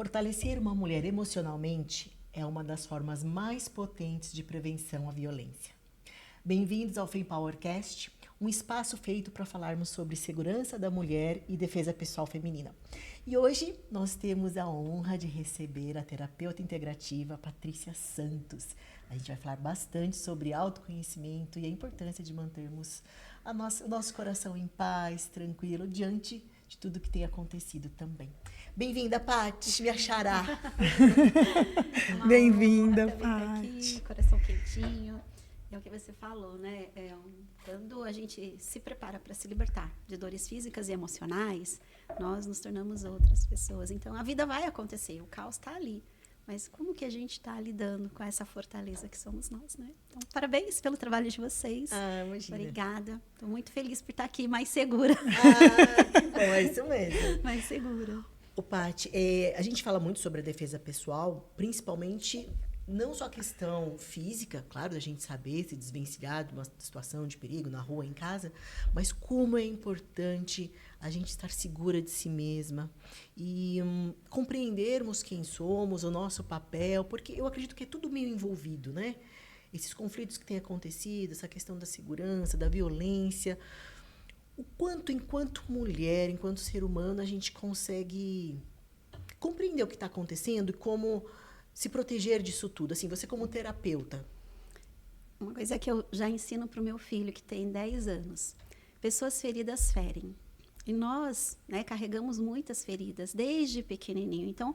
Fortalecer uma mulher emocionalmente é uma das formas mais potentes de prevenção à violência. Bem-vindos ao FemPowercast, um espaço feito para falarmos sobre segurança da mulher e defesa pessoal feminina. E hoje nós temos a honra de receber a terapeuta integrativa Patrícia Santos. A gente vai falar bastante sobre autoconhecimento e a importância de mantermos o nosso coração em paz, tranquilo, diante de tudo que tem acontecido também. Bem-vinda, Paty, me achará. Bem-vinda, Paty. Aqui, coração quentinho. É o que você falou, né? Quando a gente se prepara para se libertar de dores físicas e emocionais, nós nos tornamos outras pessoas. Então, a vida vai acontecer, o caos está ali. Mas como que a gente está lidando com essa fortaleza que somos nós, né? Então, parabéns pelo trabalho de vocês. Imagina. Obrigada. Estou muito feliz por estar aqui mais segura. Bom, é isso mesmo. Mais segura. Paty, a gente fala muito sobre a defesa pessoal, principalmente não só a questão física, claro, da gente saber se desvencilhar de uma situação de perigo na rua, em casa, mas como é importante a gente estar segura de si mesma e compreendermos quem somos, o nosso papel, porque eu acredito que é tudo meio envolvido, né? Esses conflitos que têm acontecido, essa questão da segurança, da violência, o quanto, enquanto mulher, enquanto ser humano, a gente consegue compreender o que está acontecendo e como se proteger disso tudo, assim, você como terapeuta. Uma coisa que eu já ensino para o meu filho, que tem 10 anos. Pessoas feridas ferem. E nós, né, carregamos muitas feridas, desde pequenininho. Então,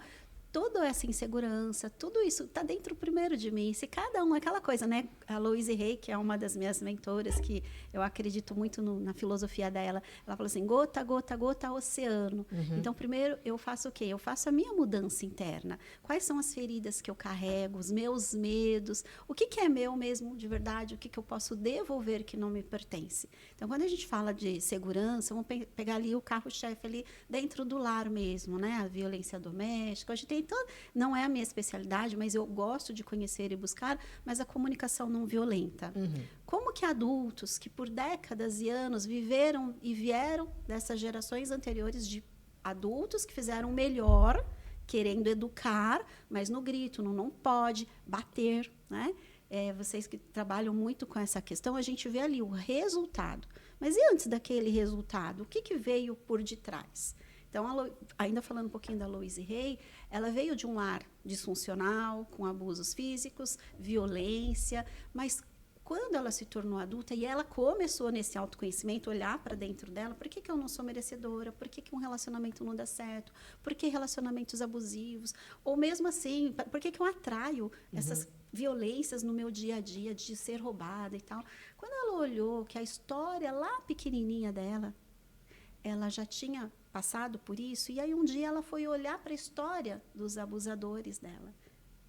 toda essa insegurança, tudo isso está dentro primeiro de mim. Se cada um, aquela coisa, né? A Louise Hay, que é uma das minhas mentoras, que eu acredito muito na filosofia dela, ela fala assim, gota, gota, gota, oceano. Uhum. Então, primeiro, eu faço o quê? Eu faço a minha mudança interna. Quais são as feridas que eu carrego, os meus medos, o que é meu mesmo, de verdade, o que eu posso devolver que não me pertence. Então, quando a gente fala de segurança, vamos pegar ali o carro-chefe ali dentro do lar mesmo, né? A violência doméstica, a gente tem não é a minha especialidade, mas eu gosto de conhecer e buscar, mas a comunicação não violenta. Uhum. Como que adultos que por décadas e anos viveram e vieram dessas gerações anteriores de adultos que fizeram melhor, querendo educar, mas no grito, no não pode, bater, né? Vocês que trabalham muito com essa questão, a gente vê ali o resultado. Mas e antes daquele resultado? O que veio por detrás? Então, ainda falando um pouquinho da Louise Hay, ela veio de um lar disfuncional, com abusos físicos, violência, mas quando ela se tornou adulta e ela começou nesse autoconhecimento, olhar para dentro dela, por que eu não sou merecedora? Por que um relacionamento não dá certo? Por que relacionamentos abusivos? Ou mesmo assim, por que eu atraio essas violências no meu dia a dia, de ser roubada e tal? Quando ela olhou que a história lá pequenininha dela, ela já tinha passado por isso, e aí um dia ela foi olhar para a história dos abusadores dela.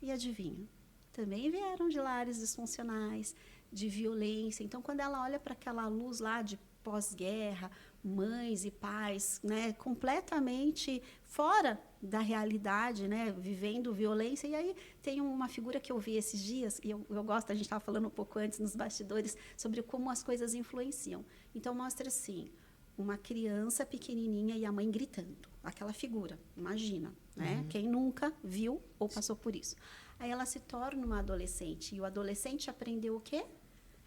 E adivinha? Também vieram de lares disfuncionais, de violência. Então, quando ela olha para aquela luz lá de pós-guerra, mães e pais, né, completamente fora da realidade, né, vivendo violência. E aí tem uma figura que eu vi esses dias, e eu gosto, a gente estava falando um pouco antes nos bastidores, sobre como as coisas influenciam. Então, mostra assim, uma criança pequenininha e a mãe gritando. Aquela figura, imagina, né? Quem nunca viu ou passou por isso. Aí ela se torna uma adolescente. E o adolescente aprendeu o quê?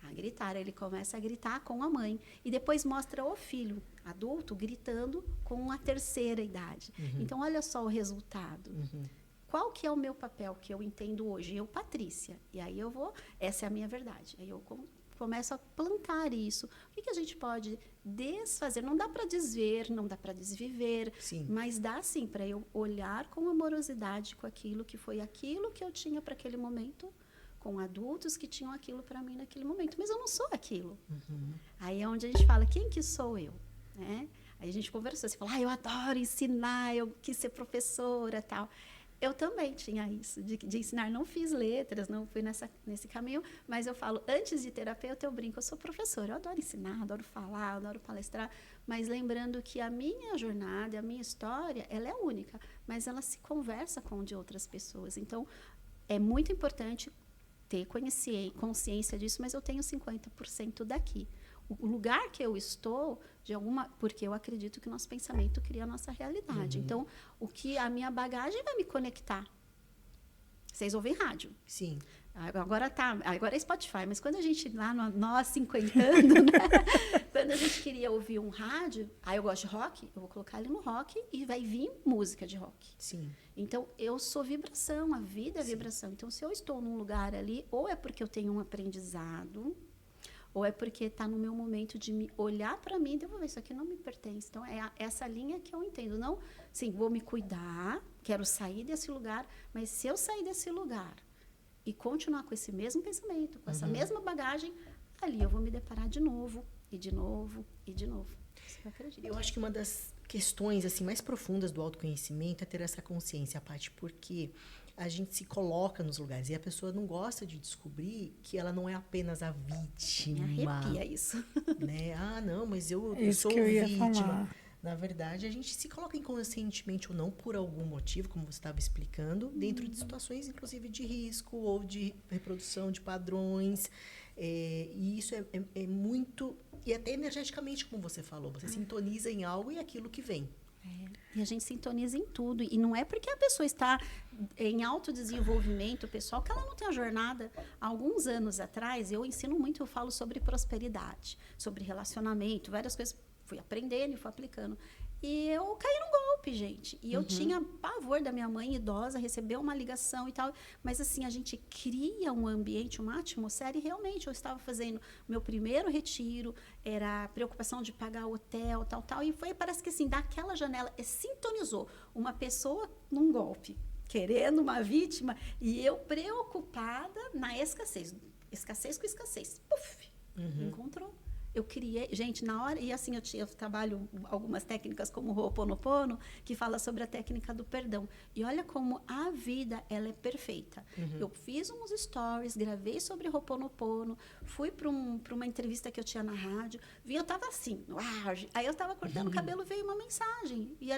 A gritar. Ele começa a gritar com a mãe. E depois mostra o filho adulto gritando com a terceira idade. Então, olha só o resultado. Qual que é o meu papel que eu entendo hoje? Eu, Patrícia. E aí eu vou... Essa é a minha verdade. Aí eu começo a plantar isso. O que a gente pode desfazer? Não dá para desver, não dá para desviver, Sim. Mas dá sim para eu olhar com amorosidade com aquilo que foi aquilo que eu tinha para aquele momento, com adultos que tinham aquilo para mim naquele momento. Mas eu não sou aquilo. Aí é onde a gente fala, quem que sou eu? Né? Aí a gente conversou, você fala, eu adoro ensinar, eu quis ser professora, tal. Eu também tinha isso, de ensinar. Não fiz letras, não fui nesse caminho, mas eu falo, antes de terapeuta, eu brinco, eu sou professora. Eu adoro ensinar, adoro falar, adoro palestrar, mas lembrando que a minha jornada, a minha história, ela é única, mas ela se conversa com de outras pessoas. Então, é muito importante ter consciência disso, mas eu tenho 50% daqui. o lugar que eu estou, porque eu acredito que o nosso pensamento cria a nossa realidade. Então, a minha bagagem vai me conectar. Vocês ouvem rádio? Sim. Agora é Spotify, mas quando a gente, lá nós cinquentando, né? Quando a gente queria ouvir um rádio, aí eu gosto de rock, eu vou colocar ele no rock e vai vir música de rock. Sim. Então, eu sou vibração, a vida é vibração. Então, se eu estou num lugar ali, ou é porque eu tenho um aprendizado, ou é porque está no meu momento de me olhar para mim e devolver, isso aqui não me pertence. Então, é essa linha que eu entendo. Não, sim, vou me cuidar, quero sair desse lugar, mas se eu sair desse lugar e continuar com esse mesmo pensamento, com essa mesma bagagem, ali eu vou me deparar de novo, e de novo, e de novo. Isso eu acredito. Eu acho que uma das questões assim mais profundas do autoconhecimento é ter essa consciência, Paty, porque a gente se coloca nos lugares e a pessoa não gosta de descobrir que ela não é apenas a vítima. Me arrepia isso. Né? Ah, não, mas eu Isso sou que eu ia vítima. falar. Na verdade, a gente se coloca inconscientemente ou não, por algum motivo, como você estava explicando, dentro de situações, inclusive, de risco ou de reprodução de padrões. E isso é muito... E até energeticamente, como você falou, você sintoniza em algo e aquilo que vem. E a gente sintoniza em tudo. E não é porque a pessoa está em autodesenvolvimento pessoal que ela não tem a jornada. Há alguns anos atrás, eu ensino muito, eu falo sobre prosperidade, sobre relacionamento, várias coisas. Fui aprendendo e fui aplicando. E eu caí num golpe, gente. E eu tinha pavor da minha mãe idosa, receber uma ligação e tal. Mas, assim, a gente cria um ambiente, uma atmosfera. E, realmente, eu estava fazendo meu primeiro retiro. Era a preocupação de pagar o hotel, tal, tal. E foi, parece que, assim, daquela janela, sintonizou uma pessoa num golpe, querendo uma vítima. E eu preocupada na escassez. Escassez com escassez. Puf! Encontrou. Eu criei, gente, na hora, e assim eu trabalho algumas técnicas como o Ho'oponopono, que fala sobre a técnica do perdão. E olha como a vida, ela é perfeita. Eu fiz uns stories, gravei sobre Ho'oponopono, fui para uma entrevista que eu tinha na rádio, eu estava assim, aí eu estava cortando o cabelo, veio uma mensagem, e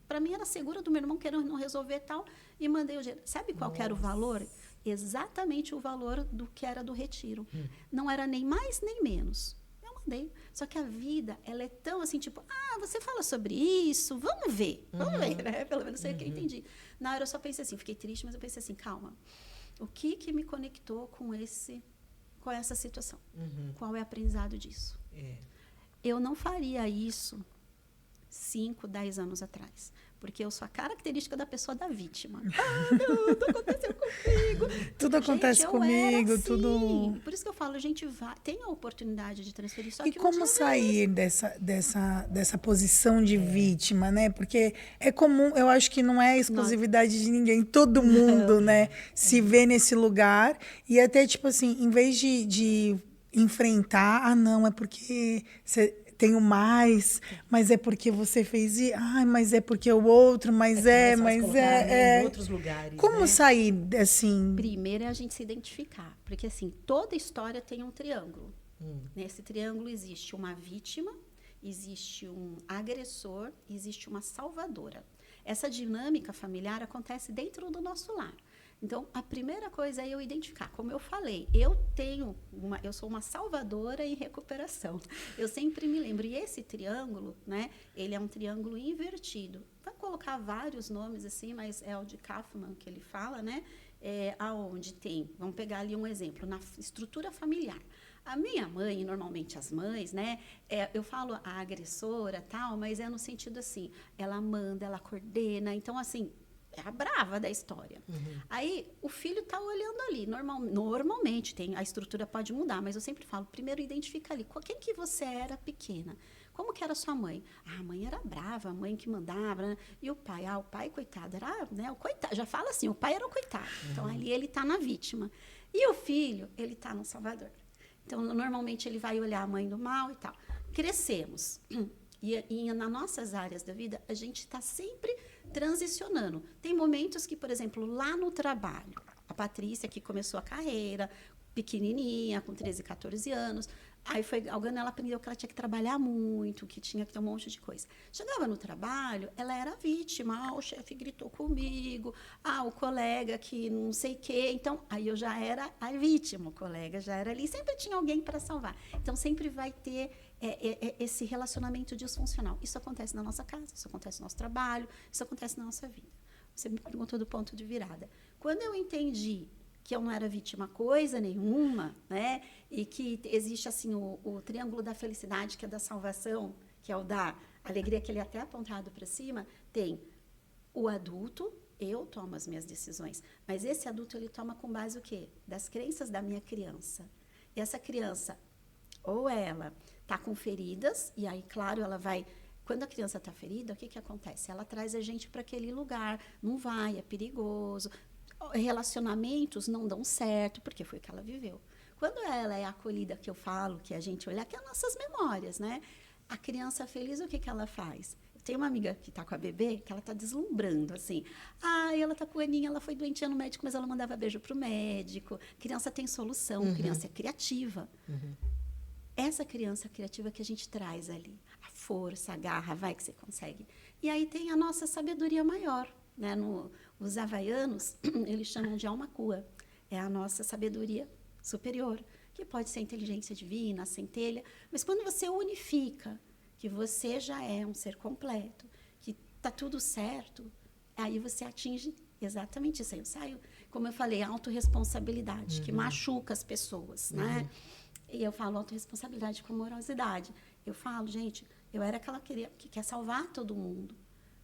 para mim era segura do meu irmão querendo não resolver tal, e mandei o dinheiro. Sabe qual que era o valor? Exatamente o valor do que era do retiro. Não era nem mais nem menos. Só que a vida, ela é tão assim, tipo, você fala sobre isso, vamos ver, né? Pelo menos sei o que eu entendi. Na hora eu só pensei assim, fiquei triste, mas eu pensei assim, calma, o que me conectou com essa situação? Qual é o aprendizado disso? Eu não faria isso 5, 10 anos atrás. Porque eu sou a característica da pessoa da vítima. Tudo aconteceu comigo. Tudo acontece comigo, assim. tudo... Por isso que eu falo, a gente tem a oportunidade de transferir. Só E que como sair dessa posição de vítima, né? Porque é comum, eu acho que não é exclusividade de ninguém. Todo mundo, né? Se vê nesse lugar. E até, tipo assim, em vez de enfrentar, não, é porque... tenho mais, mas é porque você fez isso, mas é porque o outro, mas em outros lugares. Como sair assim? Primeiro é a gente se identificar, porque assim, toda história tem um triângulo. Nesse triângulo existe uma vítima, existe um agressor, existe uma salvadora. Essa dinâmica familiar acontece dentro do nosso lar. Então, a primeira coisa é eu identificar. Como eu falei, eu sou uma salvadora em recuperação. Eu sempre me lembro. E esse triângulo, né? Ele é um triângulo invertido. Vai colocar vários nomes assim, mas é o de Kaufman que ele fala, né? Aonde tem, vamos pegar ali um exemplo, na estrutura familiar. A minha mãe, normalmente as mães, né? Eu falo a agressora, tal, mas é no sentido assim, ela manda, ela coordena. Então, assim, é a brava da história. Aí, o filho está olhando ali. Normalmente, a estrutura pode mudar, mas eu sempre falo, primeiro identifica ali. Quem que você era pequena? Como que era sua mãe? A mãe era brava, a mãe que mandava, né? E o pai? O pai, coitado, era, né? O coitado, já fala assim, o pai era o coitado. Então, ali ele está na vítima. E o filho, ele está no salvador. Então, normalmente, ele vai olhar a mãe do mal e tal. Crescemos. E nas nossas áreas da vida, a gente está sempre transicionando. Tem momentos que, por exemplo, lá no trabalho, a Patrícia, que começou a carreira, pequenininha, com 13, 14 anos, Aí foi galgando, ela aprendeu que ela tinha que trabalhar muito, que tinha que ter um monte de coisa. Chegava no trabalho, ela era vítima. O chefe gritou comigo, o colega que não sei o quê. Então, aí eu já era a vítima, o colega já era ali. Sempre tinha alguém para salvar. Então, sempre vai ter esse relacionamento disfuncional. Isso acontece na nossa casa, isso acontece no nosso trabalho, isso acontece na nossa vida. Você me perguntou do ponto de virada. Quando eu entendi que eu não era vítima coisa nenhuma, né? E que existe assim o triângulo da felicidade, que é da salvação, que é o da alegria, que ele é até apontado para cima, tem o adulto, eu tomo as minhas decisões, mas esse adulto ele toma com base o quê? Das crenças da minha criança. E essa criança, ou ela está com feridas, e aí, claro, ela vai... Quando a criança está ferida, o que acontece? Ela traz a gente para aquele lugar, não vai, é perigoso. Relacionamentos não dão certo, porque foi o que ela viveu. Quando ela é acolhida, que eu falo, que a gente olha, que é as nossas memórias, né? A criança feliz, o que ela faz? Tem uma amiga que está com a bebê, que ela está deslumbrando, assim. Ela está com a Aninha, ela foi doentinha no médico, mas ela mandava beijo para o médico. Criança tem solução, criança é criativa. Essa criança criativa que a gente traz ali. A força, a garra, vai que você consegue. E aí tem a nossa sabedoria maior, né? Os havaianos, eles chamam de alma cua. É a nossa sabedoria superior, que pode ser a inteligência divina, a centelha. Mas quando você unifica, que você já é um ser completo, que está tudo certo, aí você atinge exatamente isso. Aí eu saio, como eu falei, autorresponsabilidade, que machuca as pessoas, né? E eu falo autorresponsabilidade com amorosidade. Eu falo, gente, eu era aquela que quer salvar todo mundo.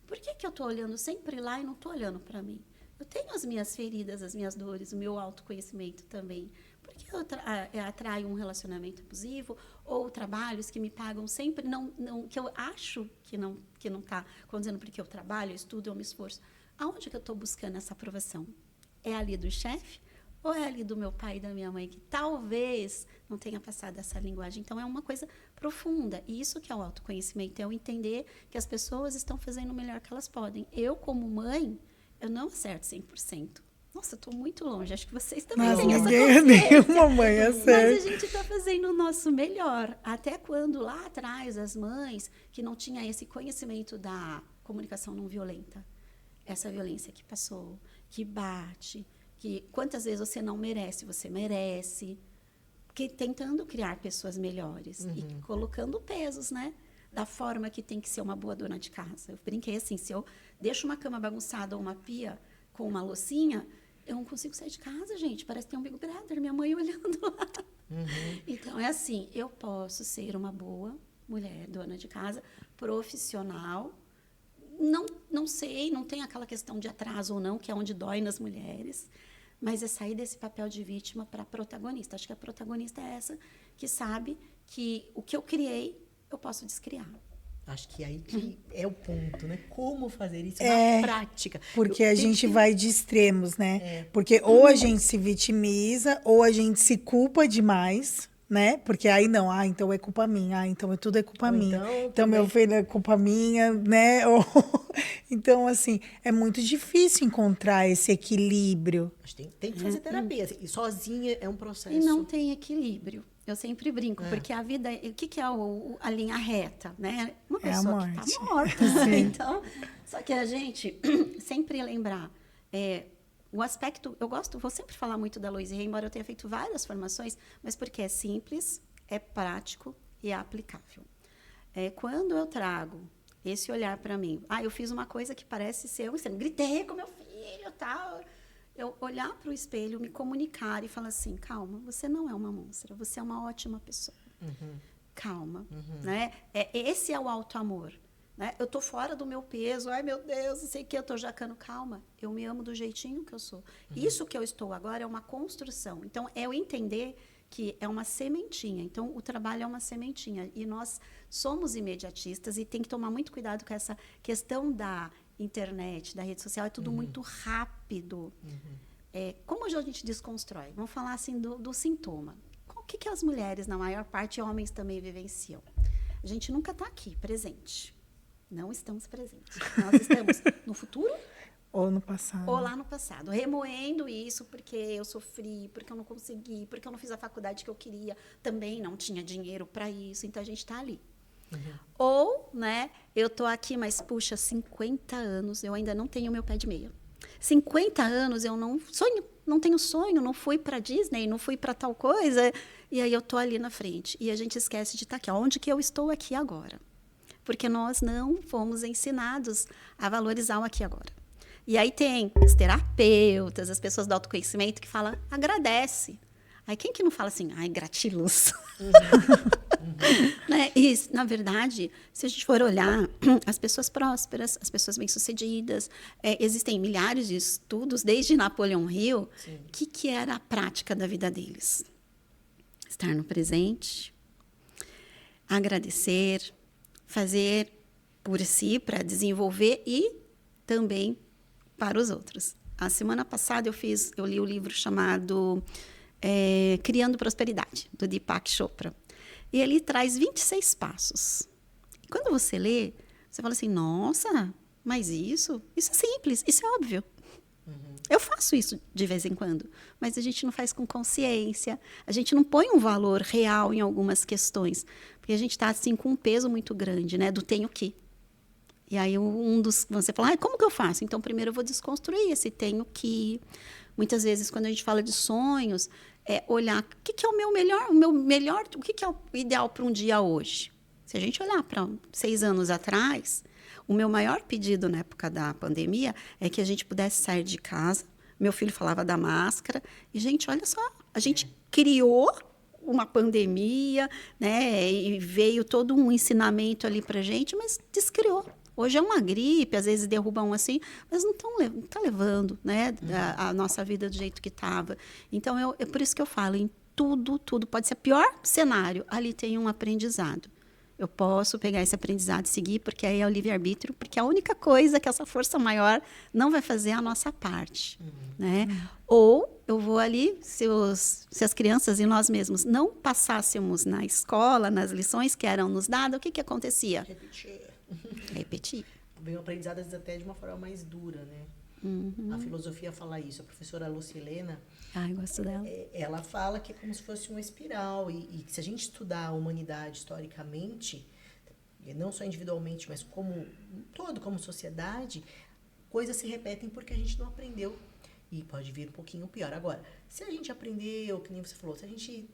Por que eu estou olhando sempre lá e não estou olhando para mim? Eu tenho as minhas feridas, as minhas dores, o meu autoconhecimento também. Por que eu atraio um relacionamento abusivo ou trabalhos que me pagam sempre, que eu acho que não está acontecendo porque eu trabalho, eu estudo, eu me esforço? Aonde que eu estou buscando essa aprovação? É ali do chefe? Ou é ali do meu pai e da minha mãe, que talvez não tenha passado essa linguagem? Então, é uma coisa profunda. E isso que é o autoconhecimento, é o entender que as pessoas estão fazendo o melhor que elas podem. Eu, como mãe, eu não acerto 100%. Nossa, eu estou muito longe. Acho que vocês também têm essa consciência. Nenhuma mãe acerta. Mas a gente está fazendo o nosso melhor. Até quando, lá atrás, as mães que não tinham esse conhecimento da comunicação não violenta, essa violência que passou, que bate... que quantas vezes você não merece, você merece, que tentando criar pessoas melhores e colocando pesos, né? Da forma que tem que ser uma boa dona de casa. Eu brinquei assim, se eu deixo uma cama bagunçada ou uma pia com uma loucinha, eu não consigo sair de casa, gente. Parece que tem um Big Brother, minha mãe olhando lá. Então, é assim, eu posso ser uma boa mulher, dona de casa, profissional. Não sei, não tem aquela questão de atraso ou não, que é onde dói nas mulheres, mas é sair desse papel de vítima para protagonista. Acho que a protagonista é essa que sabe que o que eu criei, eu posso descriar. Acho que aí que é o ponto, né? Como fazer isso na prática. Porque a gente vai de extremos, né? Porque ou a gente se vitimiza, ou a gente se culpa demais, né? Porque aí não, então é culpa minha, então tudo é culpa minha. Então meu filho é culpa minha, né? Então, assim, é muito difícil encontrar esse equilíbrio. Mas tem que fazer terapia. E sozinha é um processo. E não tem equilíbrio. Eu sempre brinco, porque a vida... O que é a linha reta, né? Uma pessoa que está morta. Então, só que a gente sempre lembrar... o aspecto... vou sempre falar muito da Louise Hay, embora eu tenha feito várias formações, mas porque é simples, é prático e é aplicável. Quando eu trago esse olhar para mim, eu fiz uma coisa que parece ser um extremo, gritei com meu filho, tal. Eu olhar para o espelho, me comunicar e falar assim, calma, você não é uma monstra, você é uma ótima pessoa. Calma, né? Esse é o auto-amor. Né? Eu estou fora do meu peso, ai meu Deus, não sei o que, eu estou jacando, calma, eu me amo do jeitinho que eu sou. Isso que eu estou agora é uma construção. Então, é eu entender que é uma sementinha. Então, o trabalho é uma sementinha. E nós somos imediatistas e tem que tomar muito cuidado com essa questão da internet, da rede social, é tudo muito rápido. Como hoje a gente desconstrói? Vamos falar assim do sintoma. O que as mulheres, na maior parte, homens também vivenciam? A gente nunca está aqui, presente. Não estamos presentes. Nós estamos no futuro Ou no passado. Ou lá no passado, remoendo isso porque eu sofri, porque eu não consegui, porque eu não fiz a faculdade que eu queria, também não tinha dinheiro para isso, então a gente está ali. Ou, né, eu tô aqui, mas puxa, 50 anos, eu ainda não tenho meu pé de meia. 50 anos eu não tenho sonho, não fui para Disney, não fui para tal coisa, e aí eu tô ali na frente. E a gente esquece de estar aqui, onde que eu estou aqui agora? Porque nós não fomos ensinados a valorizar o aqui e agora. E aí tem os terapeutas, as pessoas do autoconhecimento que falam, agradece. Aí quem que não fala assim, ai, gratiluz? Né? E, na verdade, se a gente for olhar as pessoas prósperas, as pessoas bem-sucedidas, existem milhares de estudos, desde Napoleão Hill, que era a prática da vida deles? Estar no presente, agradecer, fazer por si para desenvolver e também para os outros. A semana passada eu li o livro chamado Criando Prosperidade, do Deepak Chopra. E ele traz 26 passos. E quando você lê, você fala assim, nossa, mas isso é simples, isso é óbvio. Eu faço isso de vez em quando, mas a gente não faz com consciência, a gente não põe um valor real em algumas questões, porque a gente está assim, com um peso muito grande, né, do tenho que. E aí você fala, como que eu faço? Então, primeiro eu vou desconstruir esse tenho que. Muitas vezes, quando a gente fala de sonhos, olhar o que é o meu melhor, o que é o ideal para um dia hoje. Se a gente olhar para 6 anos atrás, o meu maior pedido na época da pandemia é que a gente pudesse sair de casa. Meu filho falava da máscara. E, gente, olha só, a gente criou uma pandemia, né? E veio todo um ensinamento ali para a gente, mas descriou. Hoje é uma gripe, às vezes derruba um assim, mas não está levando, né, a nossa vida do jeito que estava. Então, é por isso que eu falo, em tudo, pode ser o pior cenário, ali tem um aprendizado. Eu posso pegar esse aprendizado e seguir, porque aí é o livre-arbítrio, porque a única coisa que essa força maior não vai fazer é a nossa parte. Né? Ou eu vou ali, se as crianças e nós mesmos não passássemos na escola, nas lições que eram nos dadas, o que acontecia? Repetir. Vem o aprendizado, às vezes, até de uma forma mais dura, né? A filosofia fala isso. A professora Lucilena, gosto dela. Ela fala que é como se fosse uma espiral. E se a gente estudar a humanidade historicamente, não só individualmente, mas como sociedade, coisas se repetem porque a gente não aprendeu. E pode vir um pouquinho pior. Agora, se a gente aprendeu, que nem você falou, se a gente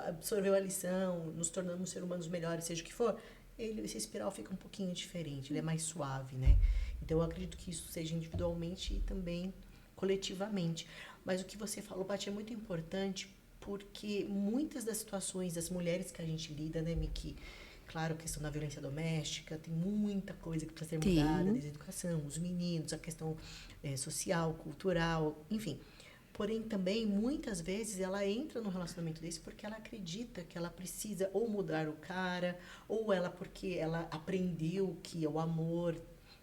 absorveu a lição, nos tornamos seres humanos melhores, seja o que for, esse espiral fica um pouquinho diferente, ele é mais suave, né? Então, eu acredito que isso seja individualmente e também coletivamente. Mas o que você falou, Paty, é muito importante, porque muitas das situações das mulheres que a gente lida, né, Miki? Claro, a questão da violência doméstica, tem muita coisa que precisa ser mudada, desde a educação, os meninos, a questão social, cultural, enfim. Porém, também, muitas vezes, ela entra num relacionamento desse porque ela acredita que ela precisa ou mudar o cara, ou ela porque ela aprendeu que o amor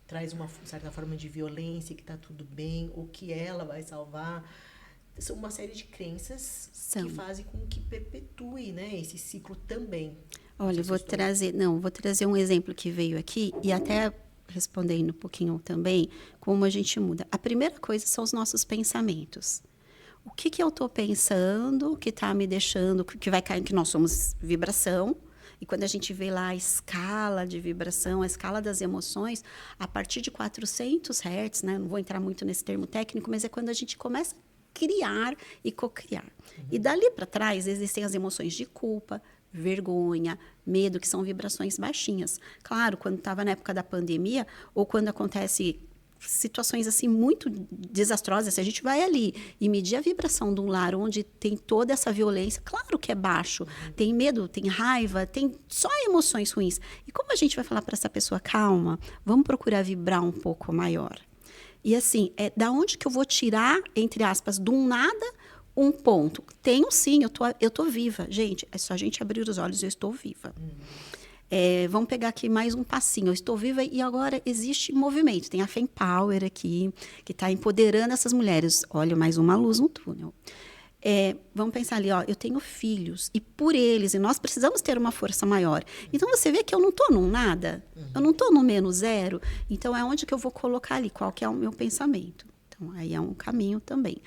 traz uma certa forma de violência, que está tudo bem, ou que ela vai salvar. São uma série de crenças que fazem com que perpetue, né, esse ciclo também. Olha, vou trazer um exemplo que veio aqui, e até respondendo um pouquinho também, como a gente muda. A primeira coisa são os nossos pensamentos. O que eu estou pensando que está me deixando, que vai cair, que nós somos vibração, e quando a gente vê lá a escala de vibração, a escala das emoções, a partir de 400 Hz, né? Não vou entrar muito nesse termo técnico, mas é quando a gente começa a criar e cocriar. E dali para trás existem as emoções de culpa, vergonha, medo, que são vibrações baixinhas. Claro, quando estava na época da pandemia, ou quando acontece situações assim muito desastrosas, se a gente vai ali e medir a vibração de um lar onde tem toda essa violência, claro que é baixo, tem medo, tem raiva, tem só emoções ruins. E como a gente vai falar para essa pessoa, calma, vamos procurar vibrar um pouco maior? E assim, da onde que eu vou tirar, entre aspas, de um nada, um ponto? Tenho sim, eu tô viva. Gente, é só a gente abrir os olhos, eu estou viva. Vamos pegar aqui mais um passinho. Eu estou viva e agora existe movimento. Tem a Fempower aqui, que está empoderando essas mulheres. Olha, mais uma luz no túnel. vamos pensar ali, ó, eu tenho filhos, e por eles, e nós precisamos ter uma força maior. Então, você vê que eu não estou num nada, eu não estou no menos zero, então é onde que eu vou colocar ali, qual que é o meu pensamento. Então, aí é um caminho também.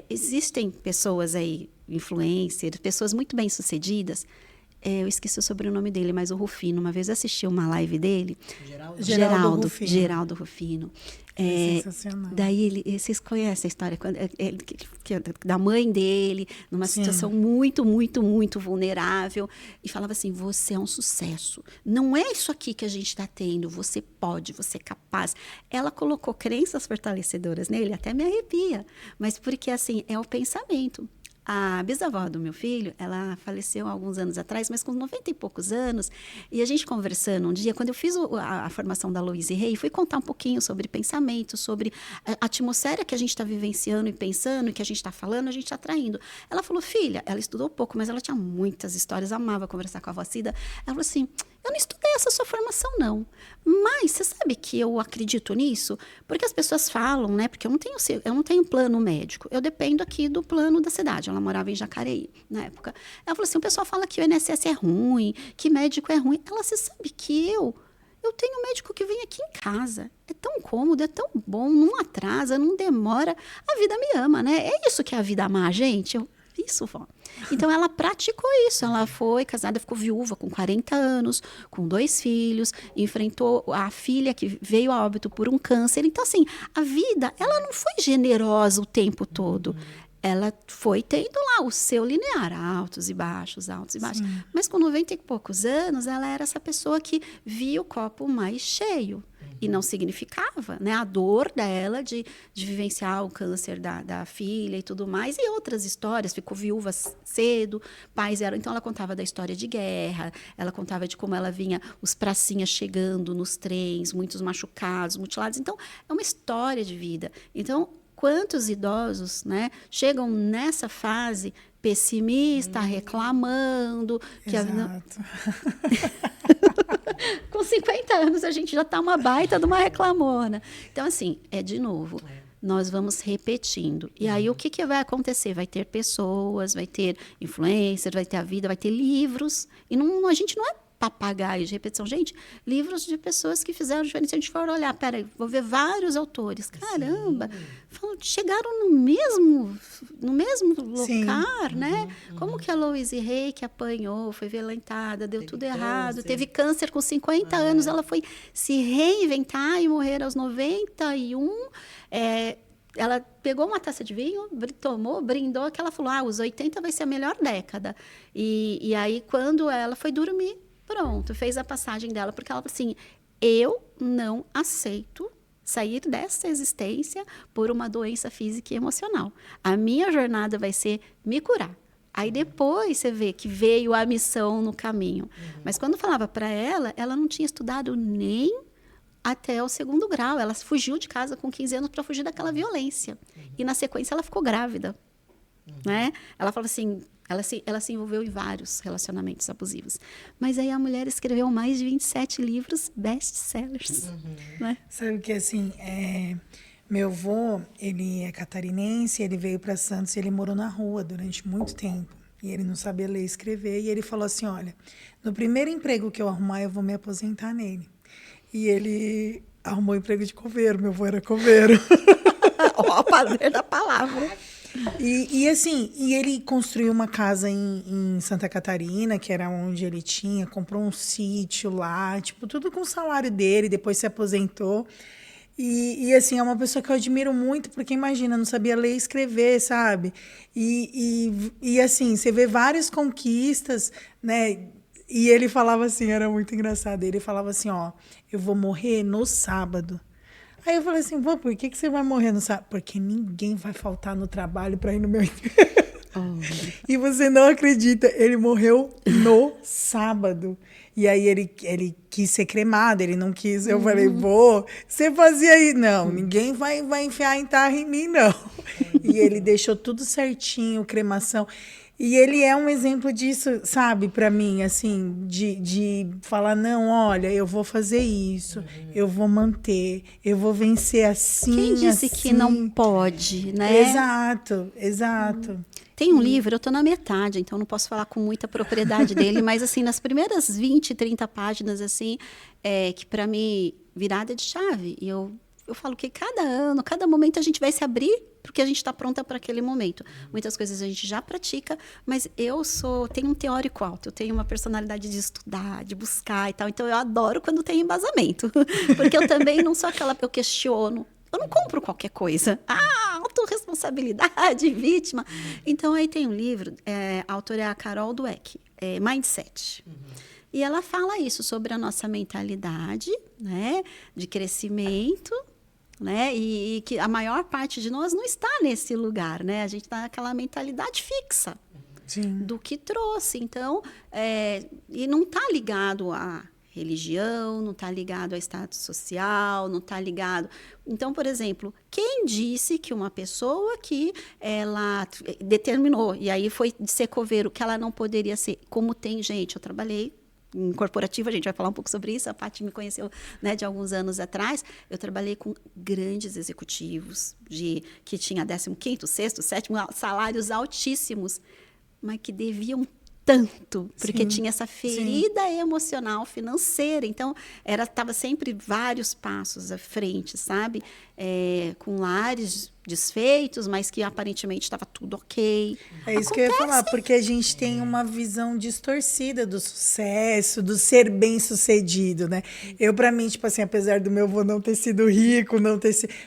Existem pessoas aí, influencers, pessoas muito bem-sucedidas. Eu esqueci o sobrenome dele, mas o Rufino. Uma vez eu assisti uma live dele. Geraldo Rufino. Sensacional. Daí vocês conhecem a história da mãe dele, numa situação muito, muito, muito vulnerável, e falava assim: você é um sucesso. Não é isso aqui que a gente está tendo. Você pode, você é capaz. Ela colocou crenças fortalecedoras nele, até me arrepia. Mas porque assim, é o pensamento. A bisavó do meu filho, ela faleceu há alguns anos atrás, mas com 90 e poucos anos. E a gente conversando um dia, quando eu fiz a formação da Louise Hay, fui contar um pouquinho sobre pensamento, sobre a atmosfera que a gente está vivenciando e pensando, e que a gente está falando, a gente está atraindo. Ela falou: filha, ela estudou pouco, mas ela tinha muitas histórias, amava conversar com a avó Cida. Ela falou assim: eu não estudei essa sua formação, não. Mas você sabe que eu acredito nisso? Porque as pessoas falam, né? Porque eu não tenho plano médico. Eu dependo aqui do plano da cidade. Ela morava em Jacareí, na época. Ela falou assim: o pessoal fala que o INSS é ruim, que médico é ruim. Ela, você sabe que eu tenho um médico que vem aqui em casa. É tão cômodo, é tão bom, não atrasa, não demora. A vida me ama, né? É isso que é a vida amar a gente. Isso, vó. Então, ela praticou isso. Ela foi casada, ficou viúva com 40 anos, com 2 filhos, enfrentou a filha que veio a óbito por um câncer. Então, assim, a vida, ela não foi generosa o tempo todo. Ela foi tendo lá o seu linear, altos e baixos, altos e baixos. Sim. Mas com 90 e poucos anos, ela era essa pessoa que via o copo mais cheio. E não significava, né? A dor dela de vivenciar o câncer da filha e tudo mais. E outras histórias. Ficou viúva cedo, pais eram... Então, ela contava da história de guerra. Ela contava de como ela vinha os pracinhas chegando nos trens, muitos machucados, mutilados. Então, é uma história de vida. Então, quantos idosos, né, chegam nessa fase pessimista, reclamando. Exato. Com 50 anos, a gente já está uma baita de uma reclamona. Então, assim, de novo, nós vamos repetindo. E aí, o que vai acontecer? Vai ter pessoas, vai ter influencers, vai ter a vida, vai ter livros. E a gente não é papagaio de repetição. Gente, livros de pessoas que fizeram diferença. Se a gente for olhar, peraí, vou ver vários autores. Caramba, chegaram no mesmo lugar, né? Como que a Louise Hay, que apanhou, foi violentada, deu tudo errado, teve câncer com 50 anos, ela foi se reinventar e morrer aos 91. Ela pegou uma taça de vinho, brindou, que ela falou: os 80 vai ser a melhor década. E aí, quando ela foi dormir, pronto, fez a passagem dela, porque ela falou assim: eu não aceito sair dessa existência por uma doença física e emocional. A minha jornada vai ser me curar. Aí depois você vê que veio a missão no caminho. Mas quando falava para ela, ela não tinha estudado nem até o 2º grau. Ela fugiu de casa com 15 anos para fugir daquela violência. E na sequência ela ficou grávida. Né? Ela falava assim... Ela se envolveu em vários relacionamentos abusivos. Mas aí a mulher escreveu mais de 27 livros best-sellers. Né? Sabe que, assim, meu avô, ele é catarinense, ele veio para Santos e ele morou na rua durante muito tempo. E ele não sabia ler e escrever. E ele falou assim: olha, no primeiro emprego que eu arrumar, eu vou me aposentar nele. E ele arrumou emprego de coveiro. Meu avô era coveiro. Ó, o padrão da palavra. E assim, ele construiu uma casa em Santa Catarina, que era onde ele comprou um sítio lá, tipo, tudo com o salário dele, depois se aposentou. E assim, é uma pessoa que eu admiro muito, porque imagina, não sabia ler e escrever, sabe? E assim, você vê várias conquistas, né? E ele falava assim, era muito engraçado, ele falava assim: ó, eu vou morrer no sábado. Aí eu falei assim: pô, por que você vai morrer no sábado? Porque ninguém vai faltar no trabalho para ir no meu enterro. E você não acredita, ele morreu no sábado. E aí ele quis ser cremado, ele não quis. Eu falei: pô, você fazia aí? Não, ninguém vai enfiar enterro em mim, não. E ele deixou tudo certinho, cremação. E ele é um exemplo disso, sabe, para mim, assim, de falar, não, olha, eu vou fazer isso, eu vou manter, eu vou vencer assim, Quem disse assim. que não pode, né? Exato, exato. Tem um livro, eu estou na metade, então não posso falar com muita propriedade dele, mas assim, nas primeiras 20, 30 páginas, assim, que para mim, virada de chave. E eu falo que cada ano, cada momento a gente vai se abrir, porque a gente está pronta para aquele momento. Muitas coisas a gente já pratica, mas tenho um teórico alto, eu tenho uma personalidade de estudar, de buscar e tal, então eu adoro quando tem embasamento, porque eu também não sou aquela, eu questiono. Eu não compro qualquer coisa. Autorresponsabilidade, vítima. Então, aí tem um livro, a autora é a Carol Dweck, Mindset. E ela fala isso sobre a nossa mentalidade, né, de crescimento, né, e que a maior parte de nós não está nesse lugar, né? A gente está naquela mentalidade fixa. Sim. Do que trouxe. Então, e não está ligado a religião, não está ligado a status social, não está ligado... Então, por exemplo, quem disse que uma pessoa que ela determinou, e aí foi de ser coveiro, que ela não poderia ser, como tem gente, eu trabalhei em corporativa, a gente vai falar um pouco sobre isso, a Paty me conheceu, né, de alguns anos atrás, eu trabalhei com grandes executivos, que tinha 15º, 6º, 7º, salários altíssimos, mas que deviam tanto, porque tinha essa ferida emocional, financeira. Então, estava sempre vários passos à frente, sabe? Com lares desfeitos, mas que aparentemente estava tudo ok. É isso que eu ia falar, porque a gente tem uma visão distorcida do sucesso, do ser bem-sucedido, né? Para mim, tipo assim, apesar do meu avô não ter sido rico,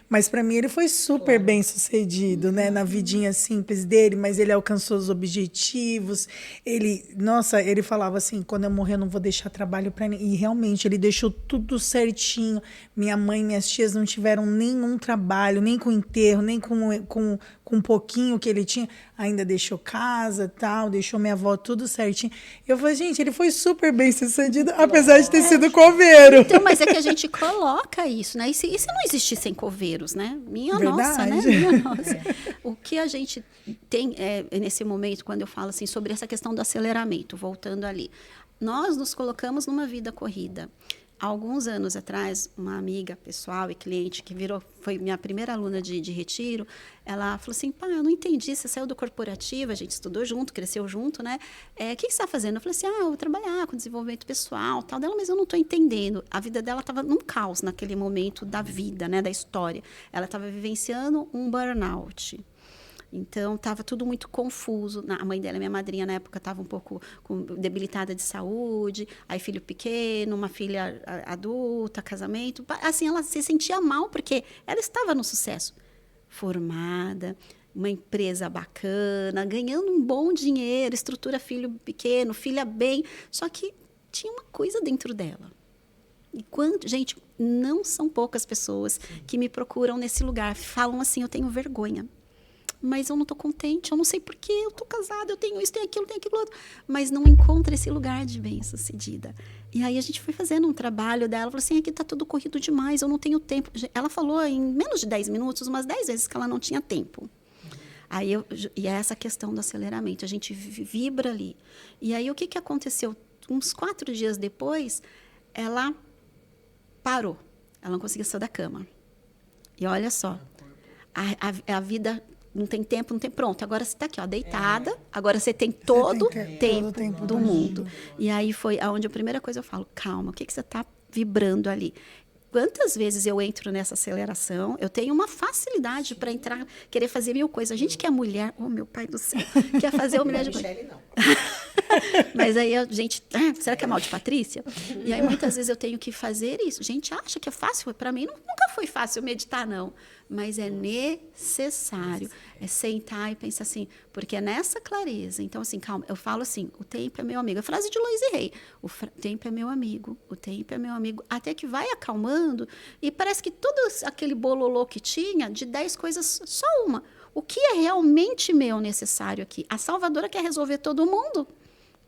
mas para mim ele foi super bem-sucedido, né? Na vidinha simples dele, mas ele alcançou os objetivos. Ele falava assim, quando eu morrer eu não vou deixar trabalho para ninguém. E realmente, ele deixou tudo certinho. Minha mãe e minhas tias não tiveram nenhum trabalho, nem com enterro, nem com um pouquinho que ele tinha, ainda deixou casa, tal, deixou minha avó tudo certinho. Eu falei, gente, ele foi super bem sucedido, apesar de ter sido coveiro. Então, mas é que a gente coloca isso, né? E se não existissem coveiros, né? Minha nossa, né? Minha nossa. O que a gente tem nesse momento, quando eu falo assim, sobre essa questão do aceleramento, voltando ali, nós nos colocamos numa vida corrida. Há alguns anos atrás, uma amiga pessoal e cliente que foi minha primeira aluna de retiro, ela falou assim, pá, eu não entendi, você saiu do corporativo, a gente estudou junto, cresceu junto, né? O que você está fazendo? Eu falei assim, eu vou trabalhar com desenvolvimento pessoal, tal dela, mas eu não estou entendendo. A vida dela estava num caos naquele momento da vida, né, da história. Ela estava vivenciando um burnout. Então, estava tudo muito confuso. A mãe dela, minha madrinha, na época, estava um pouco debilitada de saúde. Aí, filho pequeno, uma filha adulta, casamento. Assim, ela se sentia mal, porque ela estava no sucesso. Formada, uma empresa bacana, ganhando um bom dinheiro, estrutura filho pequeno, filha bem. Só que tinha uma coisa dentro dela. Gente, não são poucas pessoas que me procuram nesse lugar. Falam assim, eu tenho vergonha. Mas eu não estou contente, eu não sei porquê, eu estou casada, eu tenho isso, tenho aquilo outro. Mas não encontra esse lugar de bem-sucedida. E aí a gente foi fazendo um trabalho dela, falou assim, aqui está tudo corrido demais, eu não tenho tempo. Ela falou em menos de 10 minutos, umas 10 vezes que ela não tinha tempo. E é essa questão do aceleramento, a gente vibra ali. E aí o que aconteceu? Uns 4 dias depois, ela parou, ela não conseguia sair da cama. E olha só, a vida... Não tem tempo, não tem... Pronto, agora você está aqui, ó, deitada. Agora você tem todo o tempo do mundo. E aí foi onde a primeira coisa eu falo, calma, o que você está vibrando ali? Quantas vezes eu entro nessa aceleração? Eu tenho uma facilidade para entrar, querer fazer 1000 coisas. A gente que é mulher, oh meu pai do céu, quer fazer 1 milhão de coisas. Não. Mas aí a gente, será que é mal de Patrícia? E aí muitas vezes eu tenho que fazer isso. Gente acha que é fácil? Para mim nunca foi fácil meditar, não. Mas é necessário. É sentar e pensar assim, porque é nessa clareza. Então, assim, calma, eu falo assim, o tempo é meu amigo. A frase de Louise Hay, o tempo é meu amigo, o tempo é meu amigo. Até que vai acalmando e parece que todo aquele bololô que tinha, de 10 coisas, só uma. O que é realmente meu necessário aqui? A salvadora quer resolver todo mundo,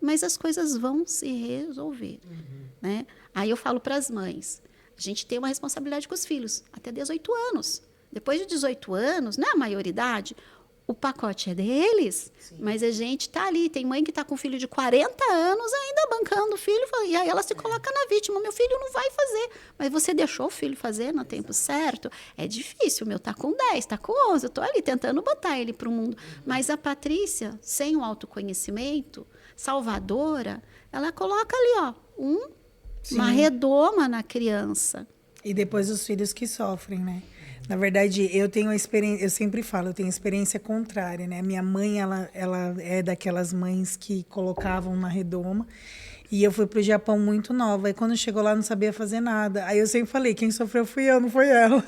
mas as coisas vão se resolver. Né? Aí eu falo para as mães, a gente tem uma responsabilidade com os filhos, até 18 anos. Depois de 18 anos, não é a maioridade, O pacote é deles, mas a gente tá ali. Tem mãe que tá com filho de 40 anos ainda bancando o filho, e aí ela se coloca na vítima. Meu filho não vai fazer. Mas você deixou o filho fazer no tempo certo? É difícil. O meu tá com 10, tá com 11. Eu tô ali tentando botar ele pro mundo. Mas a Patrícia, sem o autoconhecimento, salvadora, ela coloca ali, ó, uma redoma na criança. E depois os filhos que sofrem, né? Na verdade, eu tenho experiência, eu sempre falo, eu tenho experiência contrária, né? Minha mãe, ela é daquelas mães que colocavam na redoma. E eu fui pro Japão muito nova. E quando chegou lá, não sabia fazer nada. Aí eu sempre falei, quem sofreu fui eu, não foi ela.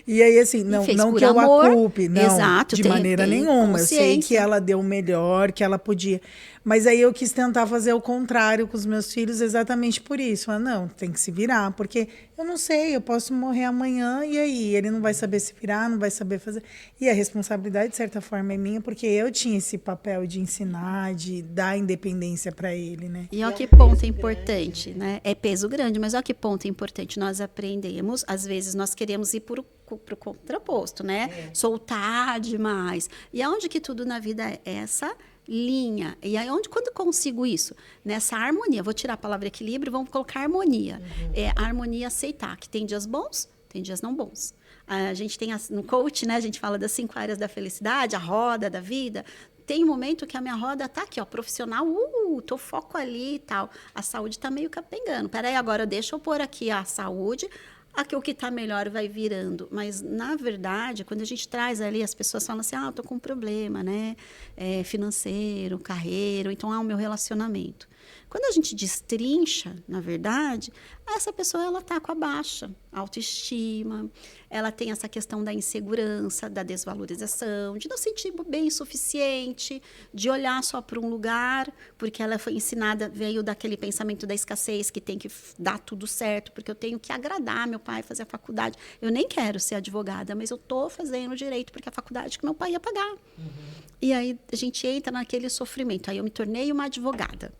E aí, assim, não que eu a culpe, não, exato, de maneira nenhuma. Eu sei que consciência. ela deu o melhor, que ela podia. Mas aí eu quis tentar fazer o contrário com os meus filhos exatamente por isso. Ah, não, tem que se virar, porque eu não sei, eu posso morrer amanhã e aí ele não vai saber se virar, não vai saber fazer. E a responsabilidade, de certa forma, é minha, porque eu tinha esse papel de ensinar, de dar independência para ele, né? E olha que ponto importante, né? É peso grande, mas olha que ponto importante. Nós aprendemos, às vezes nós queremos ir pro contraposto, né? Soltar demais. E aonde que tudo na vida é essa linha? E aí quando eu consigo isso? Nessa harmonia. Vou tirar a palavra equilíbrio e vamos colocar harmonia. É a harmonia aceitar que tem dias bons, tem dias não bons. A gente tem no coach, né? A gente fala das 5 áreas da felicidade, a roda da vida. Tem um momento que a minha roda tá aqui, ó, profissional, tô foco ali e tal. A saúde tá meio capengando. Peraí, agora deixa eu pôr aqui a saúde. Aqui o que está melhor vai virando. Mas, na verdade, quando a gente traz ali, as pessoas falam assim, eu estou com um problema, né? Financeiro, carreira, então, o meu relacionamento. Quando a gente destrincha, na verdade, essa pessoa ela está com a baixa autoestima, ela tem essa questão da insegurança, da desvalorização, de não sentir bem o suficiente, de olhar só para um lugar, porque ela foi ensinada, veio daquele pensamento da escassez, que tem que dar tudo certo, porque eu tenho que agradar meu pai, fazer a faculdade. Eu nem quero ser advogada, mas eu estou fazendo direito, porque é a faculdade que meu pai ia pagar. E aí a gente entra naquele sofrimento. Aí eu me tornei uma advogada.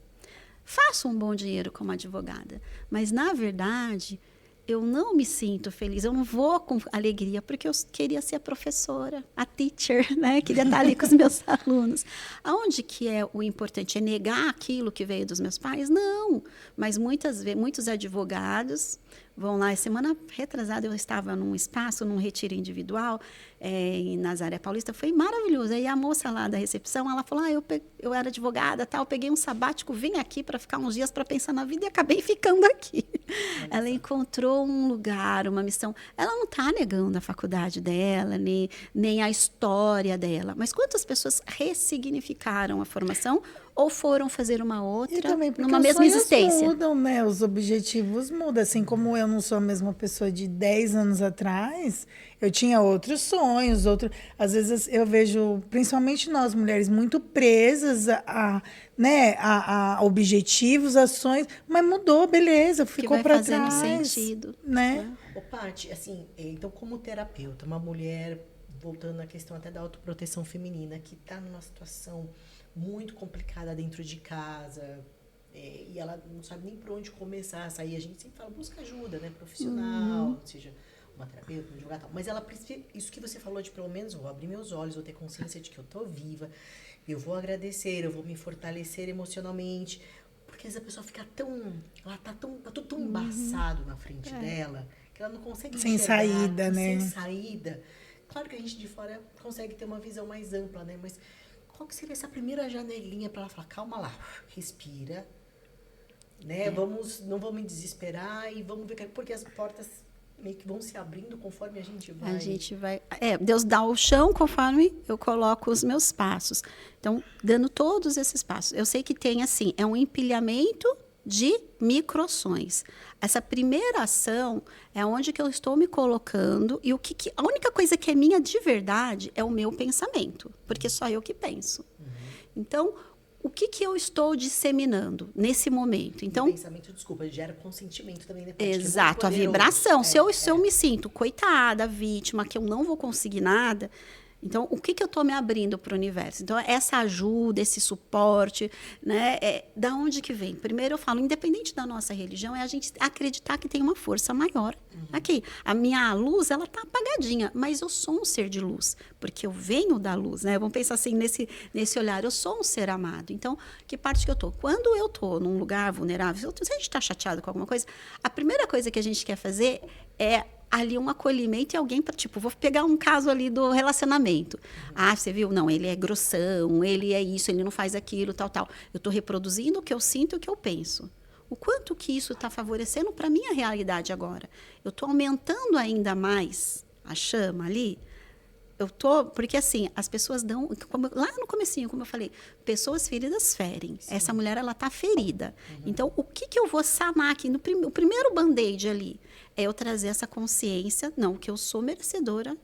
Faço um bom dinheiro como advogada, mas, na verdade, eu não me sinto feliz, eu não vou com alegria, porque eu queria ser a professora, a teacher, né? Queria estar ali com os meus alunos. Aonde que é o importante? É negar aquilo que veio dos meus pais? Não, mas muitos advogados vão lá. Semana retrasada eu estava num espaço, num retiro individual, em Nazaré Paulista, foi maravilhoso. Aí a moça lá da recepção, ela falou, eu era advogada, tal, peguei um sabático, vim aqui para ficar uns dias para pensar na vida e acabei ficando aqui. Ela encontrou um lugar, uma missão. Ela não está negando a faculdade dela, nem a história dela, mas quantas pessoas ressignificaram a formação ou foram fazer uma outra E também porque numa os mesma sonhos existência? mudam, né? Os objetivos mudam. Assim como eu não sou a mesma pessoa de 10 anos atrás, eu tinha outros sonhos, às vezes eu vejo, principalmente nós mulheres, muito presas a objetivos, ações, mas mudou, beleza, ficou para trás. fazendo sentido, né? Ô, Paty, assim, então como terapeuta, uma mulher, voltando à questão até da autoproteção feminina, que está numa situação muito complicada dentro de casa, e ela não sabe nem por onde começar a sair, a gente sempre fala, busca ajuda, né, profissional, seja uma terapeuta, um advogado, mas ela precisa, isso que você falou de pelo menos, vou abrir meus olhos, vou ter consciência de que eu tô viva, eu vou agradecer, eu vou me fortalecer emocionalmente, porque às vezes a pessoa fica tá tudo tão embaçado na frente dela, que ela não consegue Sem enxergar, saída, né? Sem saída. Claro que a gente de fora consegue ter uma visão mais ampla, né, mas qual que seria essa primeira janelinha para ela falar, calma lá, respira, né? Não vamos me desesperar e vamos ver, porque as portas meio que vão se abrindo conforme a gente vai. A gente vai... Deus dá o chão conforme eu coloco os meus passos. Então, dando todos esses passos. Eu sei que tem, assim, é um empilhamento de microações. Essa primeira ação é onde que eu estou me colocando e a única coisa que é minha de verdade é o meu pensamento, porque só eu que penso. Então, o que eu estou disseminando nesse momento? Então, o pensamento, desculpa, gera consentimento também, né? Exato, a vibração. Se eu me sinto coitada, vítima, que eu não vou conseguir nada, Então, o que eu estou me abrindo para o universo? Então, essa ajuda, esse suporte, né? Da onde que vem? Primeiro eu falo, independente da nossa religião, é a gente acreditar que tem uma força maior aqui. A minha luz, ela está apagadinha, mas eu sou um ser de luz, porque eu venho da luz, né? Vamos pensar assim, nesse olhar, eu sou um ser amado. Então, que parte que eu estou? Quando eu estou num lugar vulnerável, se a gente está chateado com alguma coisa, a primeira coisa que a gente quer fazer é ali um acolhimento e alguém para, tipo, vou pegar um caso ali do relacionamento. Ah, você viu? Não, ele é grossão, ele é isso, ele não faz aquilo, tal, tal. Eu estou reproduzindo o que eu sinto e o que eu penso. O quanto que isso está favorecendo para a minha realidade agora? Eu estou aumentando ainda mais a chama ali? Porque assim, as pessoas dão, lá no comecinho, como eu falei, pessoas feridas ferem. Sim. Essa mulher, ela tá ferida. Então, o que eu vou sanar aqui? O primeiro band-aid ali é eu trazer essa consciência, não, que eu sou merecedora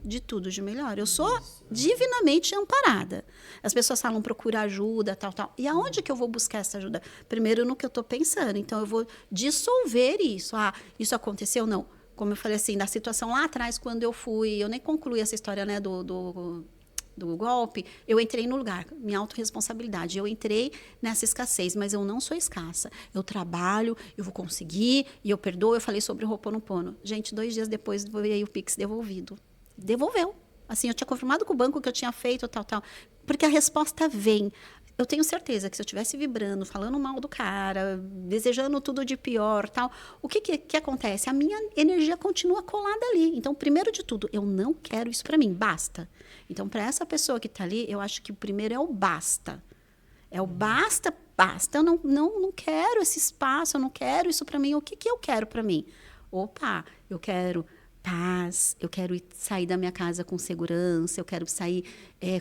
de tudo de melhor. Eu sou divinamente amparada. As pessoas falam, procura ajuda, tal, tal. E aonde que eu vou buscar essa ajuda? Primeiro, no que eu estou pensando. Então, eu vou dissolver isso. Ah, isso aconteceu? Não. Como eu falei assim, da situação lá atrás, quando eu nem concluí essa história, né, do golpe, eu entrei no lugar, minha autorresponsabilidade. Eu entrei nessa escassez, mas eu não sou escassa. Eu trabalho, eu vou conseguir, e eu perdoo. Eu falei sobre o Ho'oponopono. Gente, 2 dias depois veio o Pix devolvido. Devolveu. Assim, eu tinha confirmado com o banco que eu tinha feito, tal, tal. Porque a resposta vem. Eu tenho certeza que se eu estivesse vibrando, falando mal do cara, desejando tudo de pior, tal, o que acontece? A minha energia continua colada ali. Então, primeiro de tudo, eu não quero isso para mim, basta. Então, para essa pessoa que está ali, eu acho que o primeiro é o basta. É o basta. Eu não quero esse espaço, eu não quero isso para mim. O que eu quero para mim? Opa, eu quero paz, eu quero sair da minha casa com segurança, eu quero sair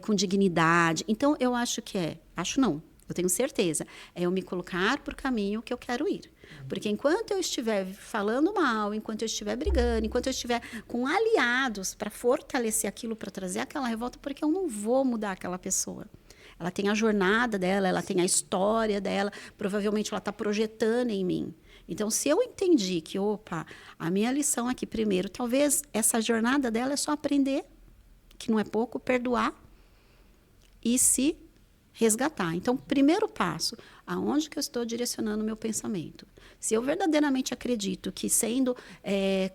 com dignidade. Então, eu acho que eu tenho certeza, é eu me colocar para o caminho que eu quero ir. Porque enquanto eu estiver falando mal, enquanto eu estiver brigando, enquanto eu estiver com aliados para fortalecer aquilo, para trazer aquela revolta, porque eu não vou mudar aquela pessoa. Ela tem a jornada dela, ela tem a história dela, provavelmente ela está projetando em mim. Então, se eu entendi que, a minha lição aqui primeiro, talvez essa jornada dela é só aprender, que não é pouco, perdoar e se resgatar. Então, primeiro passo, aonde que eu estou direcionando o meu pensamento? Se eu verdadeiramente acredito que sendo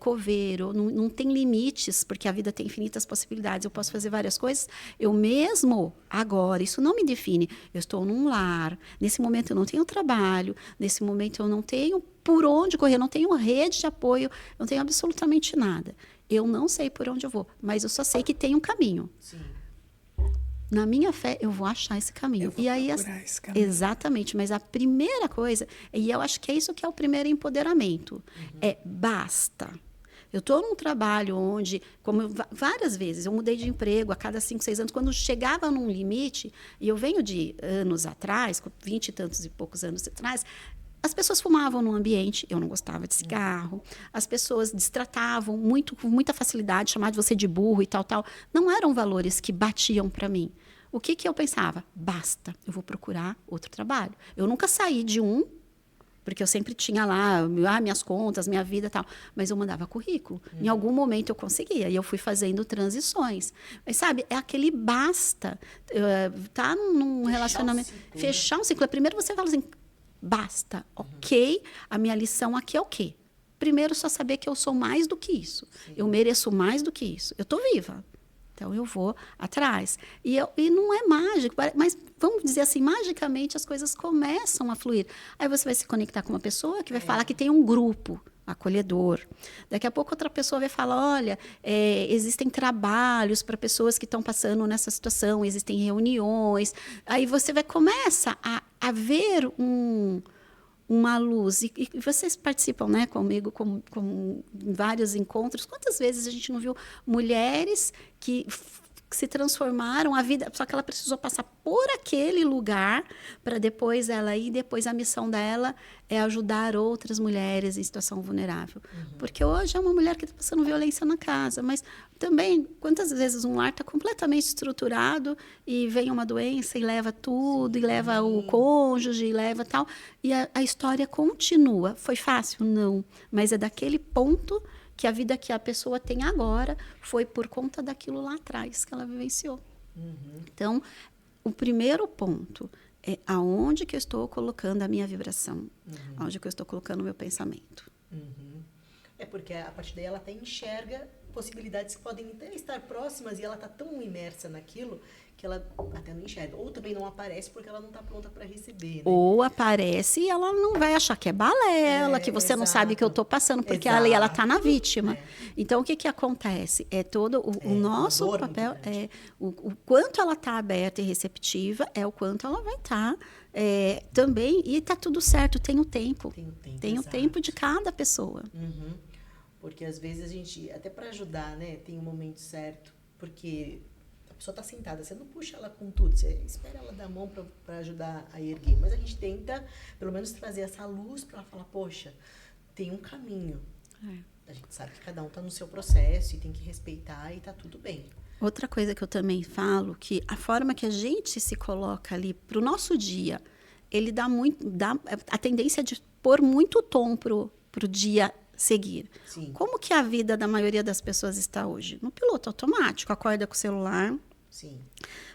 coveiro, não tem limites, porque a vida tem infinitas possibilidades, eu posso fazer várias coisas, eu mesmo agora, isso não me define, eu estou num lar, nesse momento eu não tenho trabalho, nesse momento eu não tenho por onde correr, eu não tenho rede de apoio, eu não tenho absolutamente nada. Eu não sei por onde eu vou, mas eu só sei que tem um caminho. Sim. Na minha fé, eu vou achar esse caminho. E aí, esse caminho. Exatamente, mas a primeira coisa, e eu acho que é isso que é o primeiro empoderamento, é basta. Eu estou num trabalho onde, várias vezes, eu mudei de emprego a cada 5, 6 anos, quando chegava num limite, e eu venho de anos atrás, 20 e tantos e poucos anos atrás, as pessoas fumavam no ambiente, eu não gostava de cigarro, as pessoas destratavam com muita facilidade, chamavam de você de burro e tal, tal. Não eram valores que batiam para mim. O que eu pensava? Basta, eu vou procurar outro trabalho. Eu nunca saí de porque eu sempre tinha lá minhas contas, minha vida e tal, mas eu mandava currículo. Em algum momento eu conseguia, e eu fui fazendo transições. Mas, sabe, é aquele basta. Tá num relacionamento... Fechar um ciclo. Primeiro você fala assim... Basta, ok? A minha lição aqui é o quê? Primeiro, só saber que eu sou mais do que isso. Sim. Eu mereço mais do que isso. Eu estou viva. Então, eu vou atrás. E não é mágico, mas vamos dizer assim, magicamente as coisas começam a fluir. Aí você vai se conectar com uma pessoa que vai falar que tem um grupo acolhedor. Daqui a pouco outra pessoa vai falar, olha, existem trabalhos para pessoas que estão passando nessa situação, existem reuniões. Aí você começa a ver uma luz. E vocês participam, né, comigo com vários encontros. Quantas vezes a gente não viu mulheres que se transformaram a vida, só que ela precisou passar por aquele lugar para depois ela ir, depois a missão dela é ajudar outras mulheres em situação vulnerável. Porque hoje é uma mulher que está passando violência na casa, mas também, quantas vezes um lar está completamente estruturado e vem uma doença e leva tudo, e leva o cônjuge, e leva tal, e a história continua. Foi fácil? Não. Mas é daquele ponto que a vida que a pessoa tem agora foi por conta daquilo lá atrás que ela vivenciou. Então, o primeiro ponto é aonde que eu estou colocando a minha vibração, aonde que eu estou colocando o meu pensamento. É porque a partir daí ela até enxerga possibilidades que podem até estar próximas e ela está tão imersa naquilo que ela até não enxerga. Ou também não aparece porque ela não está pronta para receber, né? Ou aparece e ela não vai achar que é balela, que você não sabe o que eu estou passando, porque ali ela está na vítima. Então, o que acontece? É todo o nosso papel, o quanto ela está aberta e receptiva, é o quanto ela vai estar também, e está tudo certo, tem o tempo. Tem o tempo de cada pessoa. Porque às vezes a gente, até para ajudar, né, tem um momento certo, porque a pessoa está sentada, você não puxa ela com tudo, você espera ela dar a mão para ajudar a erguer, mas a gente tenta, pelo menos, trazer essa luz para ela falar, poxa, tem um caminho. A gente sabe que cada um está no seu processo e tem que respeitar e está tudo bem. Outra coisa que eu também falo, que a forma que a gente se coloca ali para o nosso dia, ele dá a tendência de pôr muito tom pro dia seguir. Sim. Como que a vida da maioria das pessoas está hoje? No piloto automático, acorda com o celular, Sim.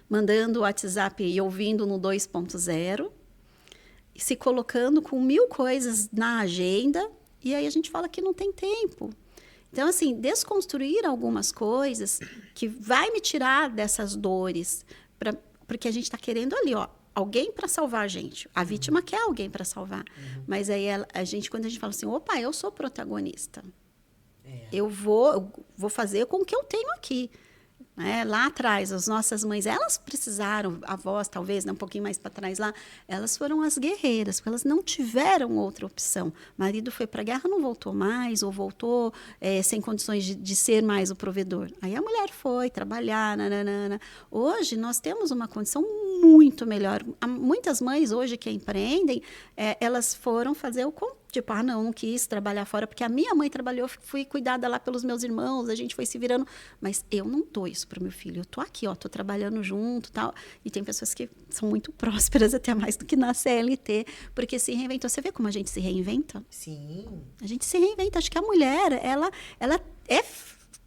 mandando o WhatsApp e ouvindo no 2.0, se colocando com 1000 coisas na agenda, e aí a gente fala que não tem tempo. Então, assim, desconstruir algumas coisas que vai me tirar dessas dores, porque a gente está querendo ali, ó, alguém para salvar a gente. A vítima quer alguém para salvar. Mas aí quando a gente fala assim, opa, eu sou protagonista. Eu vou fazer com o que eu tenho aqui. Lá atrás, as nossas mães, elas precisaram, avós talvez, um pouquinho mais para trás lá, elas foram as guerreiras, porque elas não tiveram outra opção. O marido foi para a guerra, não voltou mais, ou voltou sem condições de ser mais o provedor. Aí a mulher foi trabalhar, nananana. Hoje, nós temos uma condição muito melhor. Muitas mães hoje que empreendem, elas foram fazer o tipo, não quis trabalhar fora, porque a minha mãe trabalhou, fui cuidada lá pelos meus irmãos, a gente foi se virando, mas eu não dou isso para o meu filho, eu tô aqui, ó, tô trabalhando junto, tal, e tem pessoas que são muito prósperas, até mais do que na CLT, porque se reinventou. Você vê como a gente se reinventa? Sim. A gente se reinventa, acho que a mulher, ela é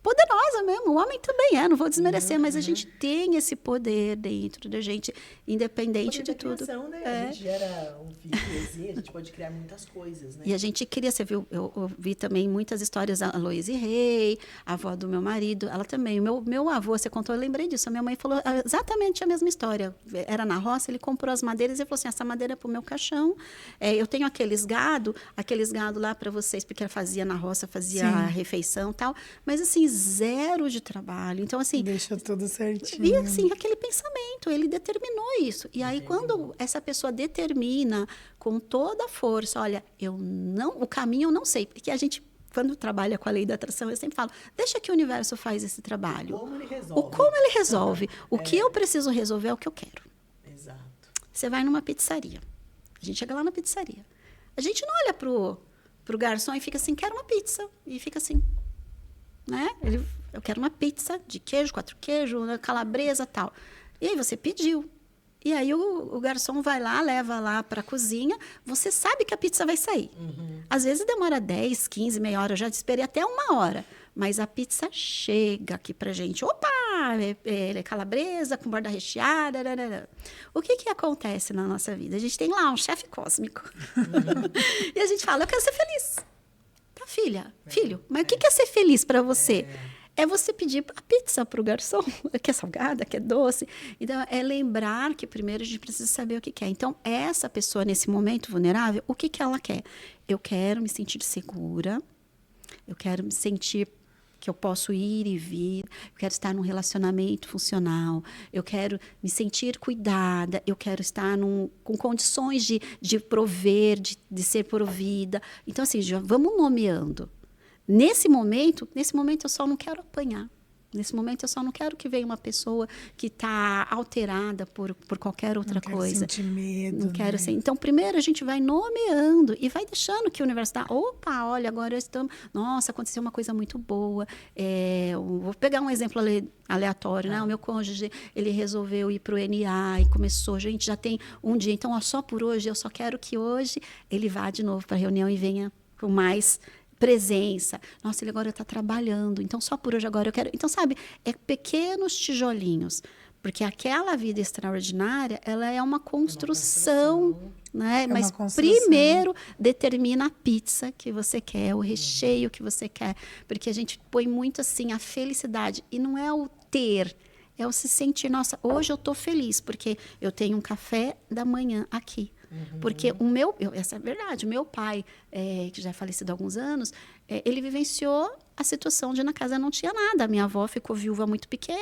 poderosa mesmo, o homem também não vou desmerecer, mas a gente tem esse poder dentro da gente, independente de tudo. Criação, né? A gente gera um filho, a gente pode criar muitas coisas, né? E a gente queria, você viu, eu vi também muitas histórias, a Loise Rey, a avó do meu marido, ela também, o meu avô, você contou, eu lembrei disso, a minha mãe falou exatamente a mesma história, era na roça, ele comprou as madeiras e falou assim, essa madeira é pro meu caixão, eu tenho aqueles gado lá para vocês, porque ela fazia na roça, fazia a refeição e tal, mas assim, zero de trabalho. Então, assim... Deixa tudo certinho. E, assim, aquele pensamento, ele determinou isso. E aí, quando essa pessoa determina com toda a força, olha, o caminho eu não sei. Porque a gente, quando trabalha com a lei da atração, eu sempre falo, deixa que o universo faz esse trabalho. Como ele resolve. Como ele resolve. O que eu preciso resolver é o que eu quero. Exato. Você vai numa pizzaria. A gente chega lá na pizzaria. A gente não olha pro garçom e fica assim, quero uma pizza. E fica assim... Né? Eu quero uma pizza de queijo, 4 queijos, calabresa, tal. E aí você pediu. E aí o garçom vai lá, leva lá para a cozinha. Você sabe que a pizza vai sair. Às vezes demora 10, 15, meia hora. Eu já esperei até 1 hora. Mas a pizza chega aqui pra gente. Opa! É calabresa com borda recheada. O que acontece na nossa vida? A gente tem lá um chefe cósmico. E a gente fala, eu quero ser feliz. Filho, mas o que é ser feliz para você? É você pedir a pizza para o garçom, que é salgada, que é doce. Então, é lembrar que primeiro a gente precisa saber o que quer. Então, essa pessoa, nesse momento vulnerável, o que ela quer? Eu quero me sentir segura, eu quero me sentir que eu posso ir e vir, eu quero estar num relacionamento funcional, eu quero me sentir cuidada, eu quero estar com condições de prover, de ser provida. Então, assim, já vamos nomeando. Nesse momento eu só não quero apanhar. Nesse momento, eu só não quero que venha uma pessoa que está alterada por qualquer outra coisa. Não quero sentir medo. Não quero sentir. Então, primeiro, a gente vai nomeando e vai deixando que o universo dá. Opa, olha, agora estamos... Nossa, aconteceu uma coisa muito boa. Vou pegar um exemplo aleatório, né? O meu cônjuge, ele resolveu ir para o NA e começou. Gente, já tem um dia. Então, só por hoje, eu só quero que hoje ele vá de novo para a reunião e venha com mais presença. Nossa, ele agora está trabalhando, então só por hoje agora eu quero. Então, sabe, é pequenos tijolinhos. Porque aquela vida extraordinária, ela é uma construção, né? Mas primeiro determina a pizza que você quer, o recheio que você quer. Porque a gente põe muito assim a felicidade. E não é o ter, é o se sentir, nossa, hoje eu estou feliz, porque eu tenho um café da manhã aqui. Porque essa é a verdade, o meu pai, que já é falecido há alguns anos, ele vivenciou a situação de na casa não tinha nada. A minha avó ficou viúva muito pequena,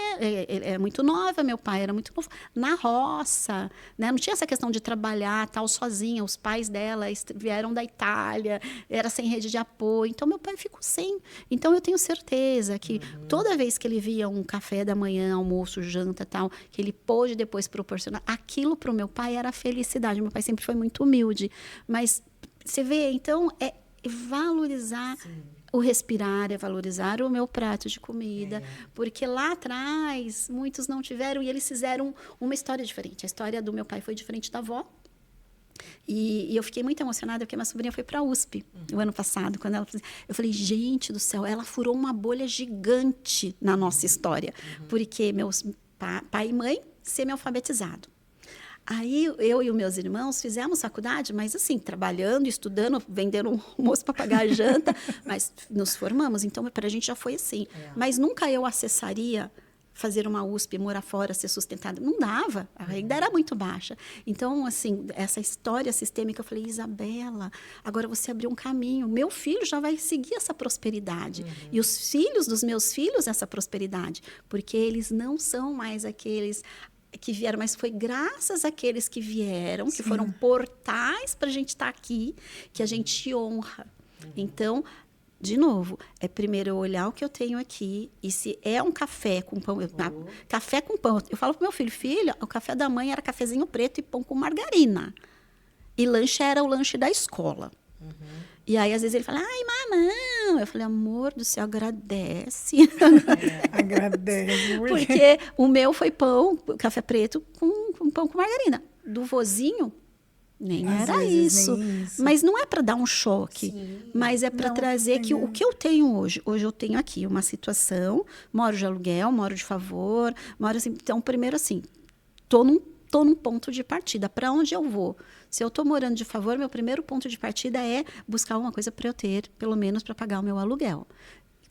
muito nova, meu pai era muito novo, na roça, né? Não tinha essa questão de trabalhar tal sozinha. Os pais dela vieram da Itália, era sem rede de apoio, então meu pai ficou sem. Então eu tenho certeza que toda vez que ele via um café da manhã, almoço, janta, tal, que ele pôde depois proporcionar, aquilo para o meu pai era felicidade. Meu pai sempre foi muito humilde, mas você vê, então é valorizar. Sim. O respirar, é valorizar o meu prato de comida, porque lá atrás muitos não tiveram e eles fizeram uma história diferente. A história do meu pai foi diferente da avó. E eu fiquei muito emocionada porque minha sobrinha foi para a USP o ano passado. Quando eu falei, gente do céu, ela furou uma bolha gigante na nossa história, porque meus pai e mãe semi-alfabetizado. Aí eu e os meus irmãos fizemos faculdade, mas assim, trabalhando, estudando, vendendo um almoço para pagar a janta, mas nos formamos, então para a gente já foi assim. Mas nunca eu acessaria fazer uma USP, morar fora, ser sustentada. Não dava, a renda era muito baixa. Então, assim, essa história sistêmica, eu falei, Isabela, agora você abriu um caminho, meu filho já vai seguir essa prosperidade. E os filhos dos meus filhos, essa prosperidade, porque eles não são mais aqueles que vieram, mas foi graças àqueles que vieram, que foram portais para a gente estar aqui, que a gente honra. Então, de novo, é primeiro eu olhar o que eu tenho aqui, e se é um café com pão, café com pão, eu falo pro meu filho, filho, o café da mãe era cafezinho preto e pão com margarina. E lanche era o lanche da escola. E aí, às vezes, ele fala, ai, mamão. Eu falei, amor do céu, agradece. Agradece. Porque o meu foi pão, café preto com pão com margarina. Do vozinho, nem às era isso. Nem isso. Mas não é para dar um choque. Sim. Mas é para trazer que o que eu tenho hoje. Hoje eu tenho aqui uma situação, moro de aluguel, moro de favor, moro assim. Então, primeiro assim, tô num ponto de partida. Para onde eu vou? Se eu estou morando de favor, meu primeiro ponto de partida é buscar alguma coisa para eu ter, pelo menos para pagar o meu aluguel.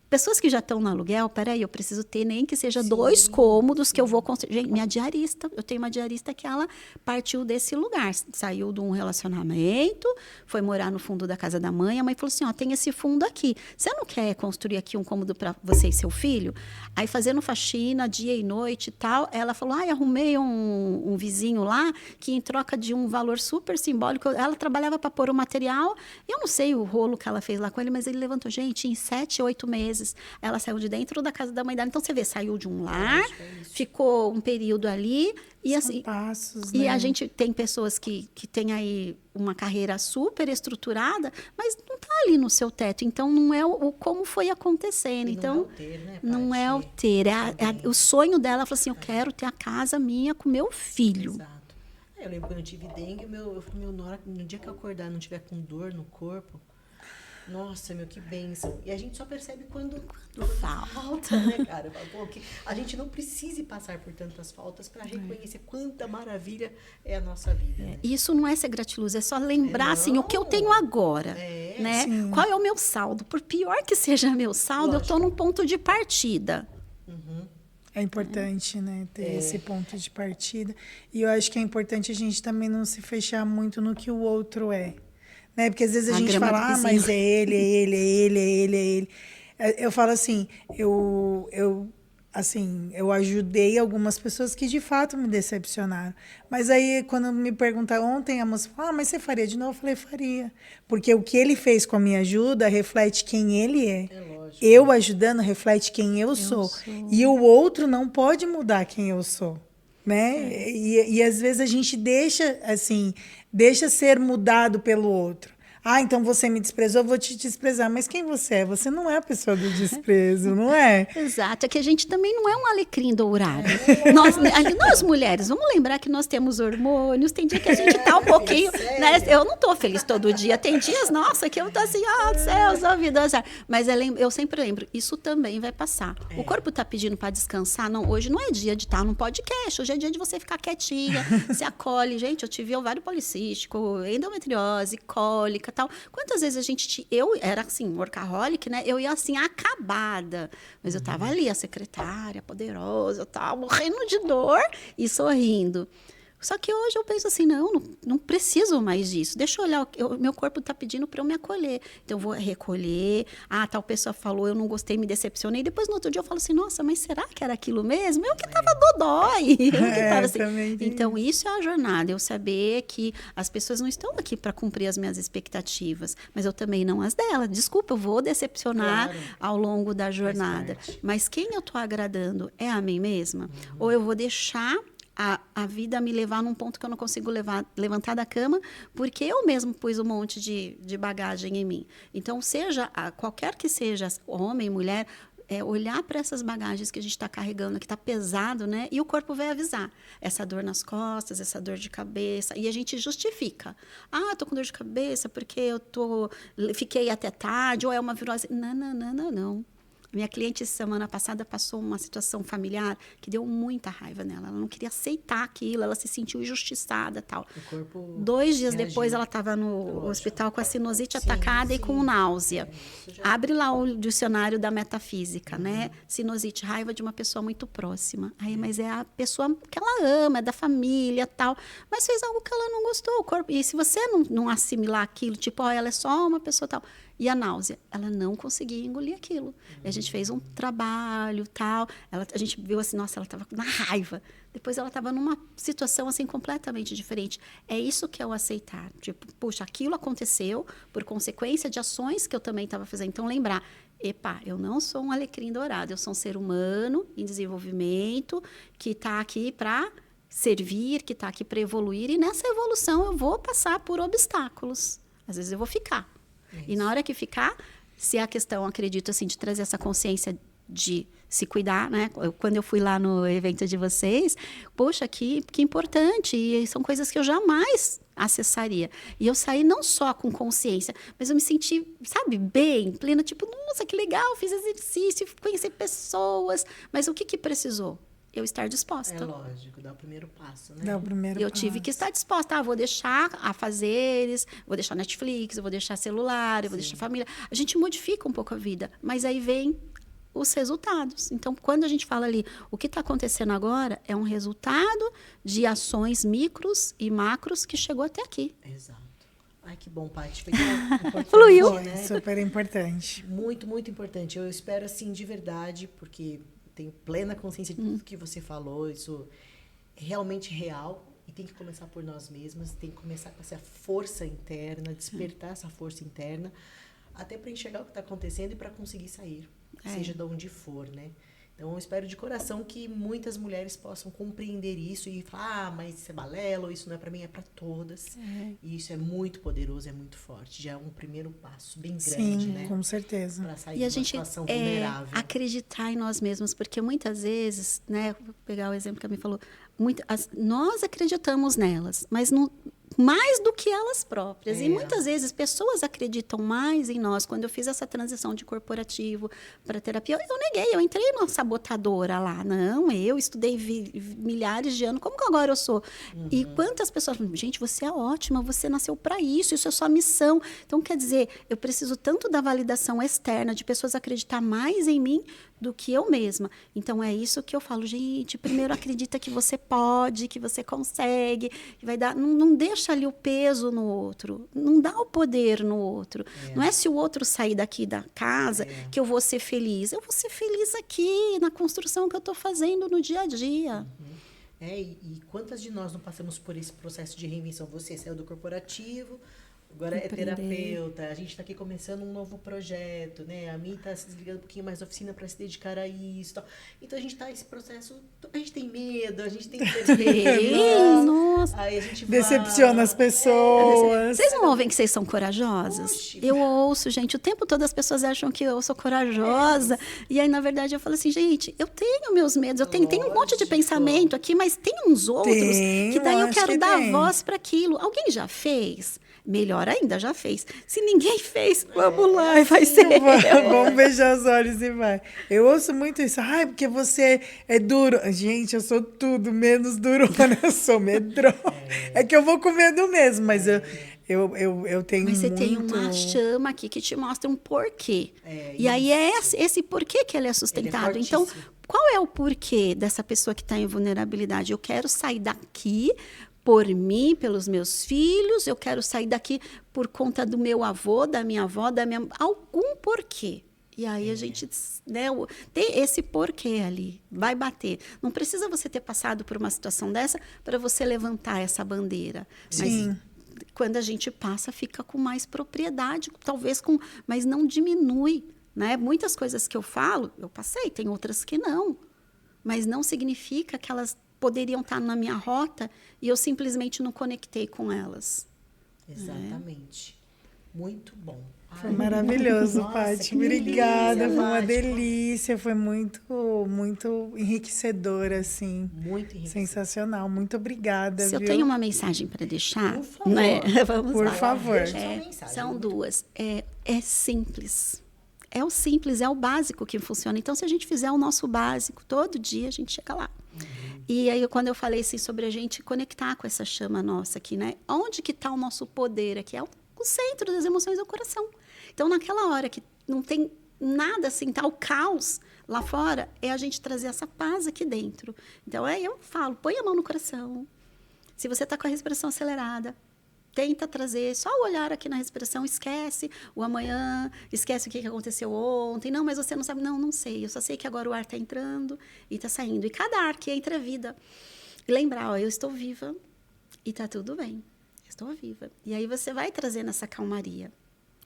Pessoas que já estão no aluguel, peraí, eu preciso ter nem que seja 2 cômodos que eu vou construir. Gente, minha diarista, eu tenho uma diarista que ela partiu desse lugar, saiu de um relacionamento, foi morar no fundo da casa da mãe, a mãe falou assim, ó, tem esse fundo aqui, você não quer construir aqui um cômodo para você e seu filho? Aí fazendo faxina dia e noite e tal, ela falou, arrumei um vizinho lá, que em troca de um valor super simbólico, ela trabalhava para pôr o material, eu não sei o rolo que ela fez lá com ele, mas ele levantou, gente, em 7, 8 meses, ela saiu de dentro da casa da mãe dela. Então, você vê, saiu de um lar, ficou um período ali. E, assim, passos, e né? a gente tem pessoas que têm aí uma carreira super estruturada, mas não está ali no seu teto. Então, não é o como foi acontecendo. Então, não é o ter. O sonho dela, ela falou assim, eu quero ter a casa minha com meu filho. Exato. Eu lembro quando eu tive dengue, eu falei, no dia que eu acordar não tiver com dor no corpo, nossa, que bênção. E a gente só percebe quando falta, né, cara? Que a gente não precise passar por tantas faltas para reconhecer quanta maravilha é a nossa vida. Né? Isso não é ser gratiluz, é só lembrar assim, o que eu tenho agora. Né? Qual é o meu saldo? Por pior que seja meu saldo, eu estou num ponto de partida. É importante, né, ter esse ponto de partida. E eu acho que é importante a gente também não se fechar muito no que o outro é. Né? Porque às vezes a gente fala, mas é ele. Eu falo assim, eu ajudei algumas pessoas que de fato me decepcionaram. Mas aí, quando me perguntaram ontem, a moça falou, mas você faria de novo? Eu falei, faria. Porque o que ele fez com a minha ajuda reflete quem ele é. Lógico. Eu ajudando reflete quem eu sou. E o outro não pode mudar quem eu sou. Né? E às vezes a gente deixa ser mudado pelo outro. Ah, então você me desprezou, eu vou te desprezar. Mas quem você é? Você não é a pessoa do desprezo, não é? Exato, é que a gente também não é um alecrim dourado. Nós mulheres, vamos lembrar que nós temos hormônios, tem dia que a gente tá um pouquinho, né? Eu não tô feliz todo dia, tem dias, nossa, que eu tô assim, céus, ó vida, mas eu sempre lembro, isso também vai passar. O corpo tá pedindo para descansar, não, hoje não é dia de estar num podcast, hoje é dia de você ficar quietinha, se acolhe. Gente, eu tive ovário policístico, endometriose, cólica, tal. Quantas vezes eu era assim, workaholic, né? Eu ia assim, acabada. Mas eu tava ali, a secretária, poderosa, eu tava morrendo de dor e sorrindo. Só que hoje eu penso assim, não preciso mais disso. Deixa eu olhar, meu corpo está pedindo para eu me acolher. Então, eu vou recolher. Tal pessoa falou, eu não gostei, me decepcionei. Depois, no outro dia, eu falo assim, nossa, mas será que era aquilo mesmo? Eu que estava dodói. Assim. Então, isso é a jornada. Eu saber que as pessoas não estão aqui para cumprir as minhas expectativas, mas eu também não as dela. Desculpa, eu vou decepcionar ao longo da jornada. Mas quem eu estou agradando é a mim mesma? Ou eu vou deixar a vida me levar num ponto que eu não consigo levantar da cama, porque eu mesmo pus um monte de bagagem em mim. Então, qualquer que seja, homem, mulher, olhar para essas bagagens que a gente está carregando, que está pesado, né? E o corpo vai avisar. Essa dor nas costas, essa dor de cabeça. E a gente justifica. Tô com dor de cabeça porque fiquei até tarde, ou é uma virose. Não. Minha cliente, semana passada, passou uma situação familiar que deu muita raiva nela. Ela não queria aceitar aquilo, ela se sentiu injustiçada, tal. 2 dias depois, ela estava no hospital com a sinusite atacada e com náusea. Abre lá o dicionário da metafísica, né? Sinusite, raiva de uma pessoa muito próxima. Mas é a pessoa que ela ama, é da família, tal. Mas fez algo que ela não gostou. O corpo, e se você não assimilar aquilo, tipo, ela é só uma pessoa, tal. E a náusea, ela não conseguia engolir aquilo. A gente fez um trabalho, tal. A gente viu assim, nossa, ela estava na raiva. Depois ela estava numa situação assim completamente diferente. É isso que é o aceitar. Tipo, puxa, aquilo aconteceu por consequência de ações que eu também estava fazendo. Então, lembrar, eu não sou um alecrim dourado. Eu sou um ser humano em desenvolvimento que está aqui para servir, que está aqui para evoluir. E nessa evolução eu vou passar por obstáculos. Às vezes eu vou ficar. E na hora que ficar, se a questão, acredito, assim, de trazer essa consciência de se cuidar, né? Quando eu fui lá no evento de vocês, poxa, que importante. E são coisas que eu jamais acessaria. E eu saí não só com consciência, mas eu me senti, sabe, bem, plena, tipo, nossa, que legal, fiz exercício, conheci pessoas. Mas o que precisou? Eu estar disposta. É lógico, dá o primeiro passo, né? Eu tive que estar disposta. Vou deixar afazeres, vou deixar Netflix, eu vou deixar celular, eu vou deixar família. A gente modifica um pouco a vida, mas aí vem os resultados. Então, quando a gente fala ali, o que está acontecendo agora é um resultado de ações micros e macros que chegou até aqui. Exato. Ai, que bom, Paty. Fluiu. Né? Super importante. Muito, muito importante. Eu espero, assim, de verdade, porque tenho plena consciência de tudo que você falou, isso é realmente real e tem que começar por nós mesmas, tem que começar com essa força interna, despertar essa força interna, até para enxergar o que está acontecendo e para conseguir sair, seja de onde for, né? Então, eu espero de coração que muitas mulheres possam compreender isso e falar, mas isso é balela, isso não é para mim, é para todas. E isso é muito poderoso, é muito forte. Já é um primeiro passo bem grande, né? Com certeza. Para sair de uma situação vulnerável. Acreditar em nós mesmos, porque muitas vezes, né, vou pegar o exemplo que a minha falou, nós acreditamos nelas, mas não, mais do que elas próprias. E muitas vezes pessoas acreditam mais em nós. Quando eu fiz essa transição de corporativo para terapia, eu neguei, eu entrei numa sabotadora lá. Não, eu estudei milhares de anos, como que agora eu sou? E quantas pessoas falam, gente, você é ótima, você nasceu para isso é sua missão. Então, quer dizer, eu preciso tanto da validação externa, de pessoas acreditar mais em mim do que eu mesma. Então, é isso que eu falo, gente, primeiro acredita que você pode, que você consegue, que vai dar, não deixa ali o peso no outro, não dá o poder no outro. Não é se o outro sair daqui da casa que eu vou ser feliz. Eu vou ser feliz aqui, na construção que eu estou fazendo no dia a dia. E quantas de nós não passamos por esse processo de reinvenção? Você saiu do corporativo, Agora é Empreender. terapeuta, a gente está aqui começando um novo projeto, né? A Mi está se desligando um pouquinho mais da oficina para se dedicar a isso. Tal. Então a gente está nesse processo, a gente tem medo, a gente tem Nossa. Aí a gente Decepciona as pessoas. Vocês não ouvem que vocês são corajosas? Oxi. Eu ouço, gente, o tempo todo as pessoas acham que eu sou corajosa. E aí, na verdade, eu falo assim, gente, eu tenho meus medos, tem um monte de Lógico. pensamento aqui, mas tem uns outros Tem, que daí eu acho quero que dar tem. voz para aquilo. Alguém já fez? Melhor ainda, já fez. Se ninguém fez, vamos lá, e vai ser. Vamos beijar os olhos e vai. Eu ouço muito isso. Ai, porque você é duro. Gente, eu sou tudo menos durona. Eu sou medrosa. É que eu vou com medo mesmo, mas eu tenho Mas você muito... tem uma chama aqui que te mostra um porquê. É, E aí é esse porquê que ele é sustentado. Ele é Então, fortíssimo. qual é o porquê dessa pessoa que está em vulnerabilidade? Eu quero sair daqui por mim, pelos meus filhos, eu quero sair daqui por conta do meu avô, da minha avó, algum porquê. E aí a gente, né, tem esse porquê ali, vai bater. Não precisa você ter passado por uma situação dessa para você levantar essa bandeira. Sim. Mas quando a gente passa, fica com mais propriedade, talvez mas não diminui, né? Muitas coisas que eu falo, eu passei, tem outras que não. Mas não significa que elas poderiam estar na minha rota e eu simplesmente não conectei com elas. Exatamente. Muito bom. Foi maravilhoso, Nossa, Paty. que Obrigada, delícia, foi uma Paty. delícia, foi muito, muito enriquecedor, assim. Muito enriquecedor. Sensacional, muito obrigada, Se eu viu? tenho uma mensagem para deixar, Por favor. né? Vamos Por lá. favor. Deixa sua mensagem. São duas. É simples. É o simples, é o básico que funciona. Então, se a gente fizer o nosso básico, todo dia a gente chega lá. E aí, quando eu falei assim, sobre a gente conectar com essa chama nossa aqui, né? Onde que está o nosso poder aqui? É o centro das emoções é o coração. Então, naquela hora que não tem nada assim, tá o caos lá fora, é a gente trazer essa paz aqui dentro. Então, eu falo, põe a mão no coração. Se você está com a respiração acelerada, tenta trazer só o olhar aqui na respiração, esquece o amanhã, esquece o que aconteceu ontem. Não, mas você não sabe. Não sei. Eu só sei que agora o ar está entrando e está saindo. E cada ar que entra é vida. E lembrar, eu estou viva e está tudo bem. Eu estou viva. E aí você vai trazendo essa calmaria.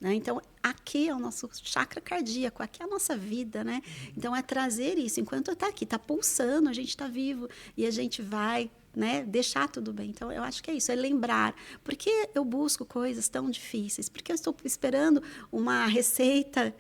Né? Então, aqui é o nosso chakra cardíaco, aqui é a nossa vida, né? Então, é trazer isso. Enquanto está aqui, está pulsando, a gente está vivo e a gente vai, né, deixar tudo bem. Então, eu acho que é isso, é lembrar. Por que eu busco coisas tão difíceis? Por que eu estou esperando uma receita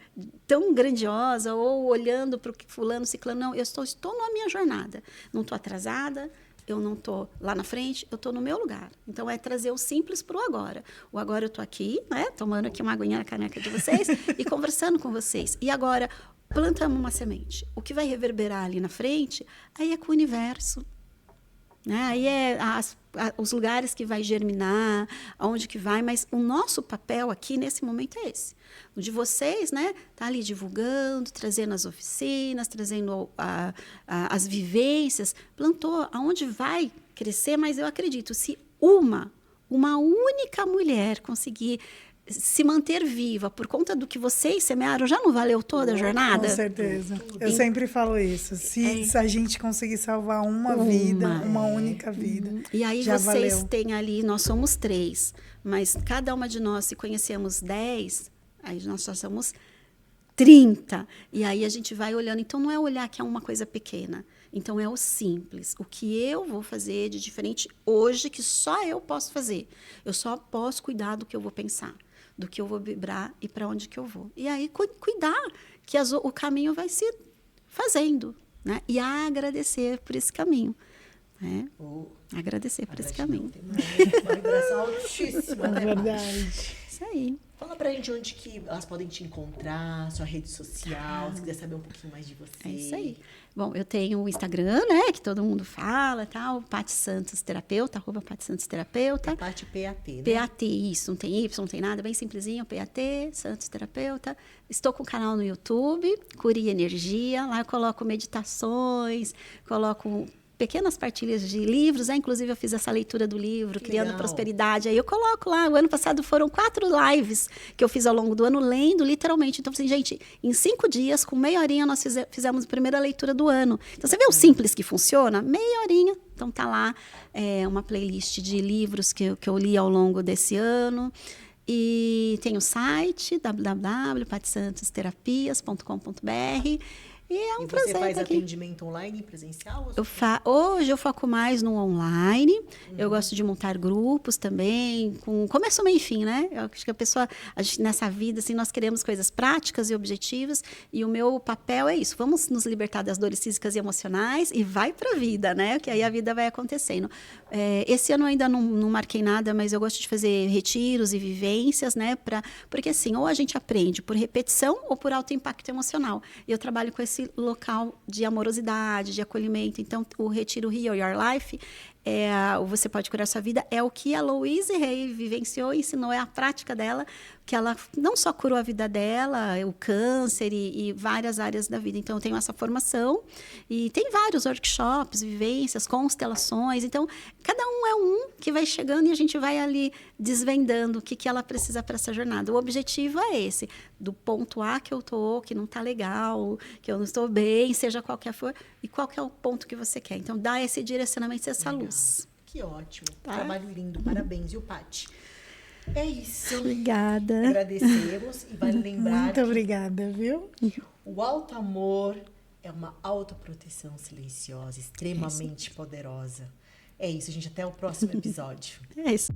tão grandiosa ou olhando para o fulano, ciclano? Não, eu estou na minha jornada. Não estou atrasada, eu não estou lá na frente, eu estou no meu lugar. Então, é trazer o simples para o agora. O agora eu estou aqui, né, tomando aqui uma aguinha na caneca de vocês e conversando com vocês. E agora, plantamos uma semente. O que vai reverberar ali na frente, aí é com o universo. Né? Aí é os lugares que vai germinar, aonde que vai, mas o nosso papel aqui nesse momento é esse. O de vocês, né? Tá ali divulgando, trazendo as oficinas, trazendo as vivências, plantou aonde vai crescer, mas eu acredito, se uma única mulher conseguir se manter viva por conta do que vocês semearam, já não valeu toda a jornada? Com certeza. Eu sempre falo isso. Se a gente conseguir salvar uma vida, uma única vida, E aí já vocês valeu. têm ali, nós somos 3, mas cada uma de nós, se conhecemos 10, aí nós já somos 30. E aí a gente vai olhando. Então, não é olhar que é uma coisa pequena. Então, é o simples. O que eu vou fazer de diferente hoje, que só eu posso fazer. Eu só posso cuidar do que eu vou pensar, do que eu vou vibrar e para onde que eu vou. E aí, cuidar que o caminho vai se fazendo, né? E agradecer por esse caminho. Né? Agradecer por esse caminho. Tem uma vibração altíssima, É né, Paty? verdade. Isso aí. Fala pra gente onde que elas podem te encontrar, sua rede social, se quiser saber um pouquinho mais de você. É isso aí. Bom, eu tenho o Instagram, né? Que todo mundo fala, tal. Paty Santos Terapeuta, @PatySantosTerapeuta. Paty PAT, né? PAT, isso, não tem Y, não tem nada, bem simplesinho, PAT, Santos Terapeuta. Estou com um canal no YouTube, Cura e Energia. Lá eu coloco meditações, coloco pequenas partilhas de livros. Inclusive, eu fiz essa leitura do livro, Que Criando legal. Prosperidade. Aí eu coloco lá. O ano passado foram 4 lives que eu fiz ao longo do ano, lendo literalmente. Então, assim, gente, em 5 dias, com meia horinha, nós fizemos a primeira leitura do ano. Então, você vê o simples que funciona? Meia horinha. Então, tá lá uma playlist de livros que eu li ao longo desse ano. E tem o site www.patisantosterapias.com.br. E é um prazer você faz estar aqui. atendimento online e presencial? Hoje eu foco mais no online. Eu gosto de montar grupos também, com começo, meio e fim, né? Eu acho que a gente, nessa vida, assim, nós queremos coisas práticas e objetivas, e o meu papel é isso. Vamos nos libertar das dores físicas e emocionais e vai para a vida, né? Que aí a vida vai acontecendo. Esse ano eu ainda não marquei nada, mas eu gosto de fazer retiros e vivências, né? Porque assim, ou a gente aprende por repetição ou por alto impacto emocional. E eu trabalho com esse local de amorosidade, de acolhimento. Então, o Retiro Heal Your Life, Você Pode Curar Sua Vida, é o que a Louise Hay vivenciou e ensinou, é a prática dela, que ela não só curou a vida dela, o câncer e várias áreas da vida. Então, eu tenho essa formação e tem vários workshops, vivências, constelações. Então, cada um é um que vai chegando e a gente vai ali desvendando o que ela precisa para essa jornada. O objetivo é esse, do ponto A que eu tô, que não tá legal, que eu não estou bem, seja qualquer for, e qual que é o ponto que você quer. Então, dá esse direcionamento, essa luz. Que ótimo. Tá? Trabalho lindo. Parabéns, viu, Paty? É isso. Obrigada. Agradecemos e vale lembrar Muito obrigada, viu? o alto amor é uma autoproteção silenciosa, extremamente poderosa. É isso, gente. Até o próximo episódio. É isso.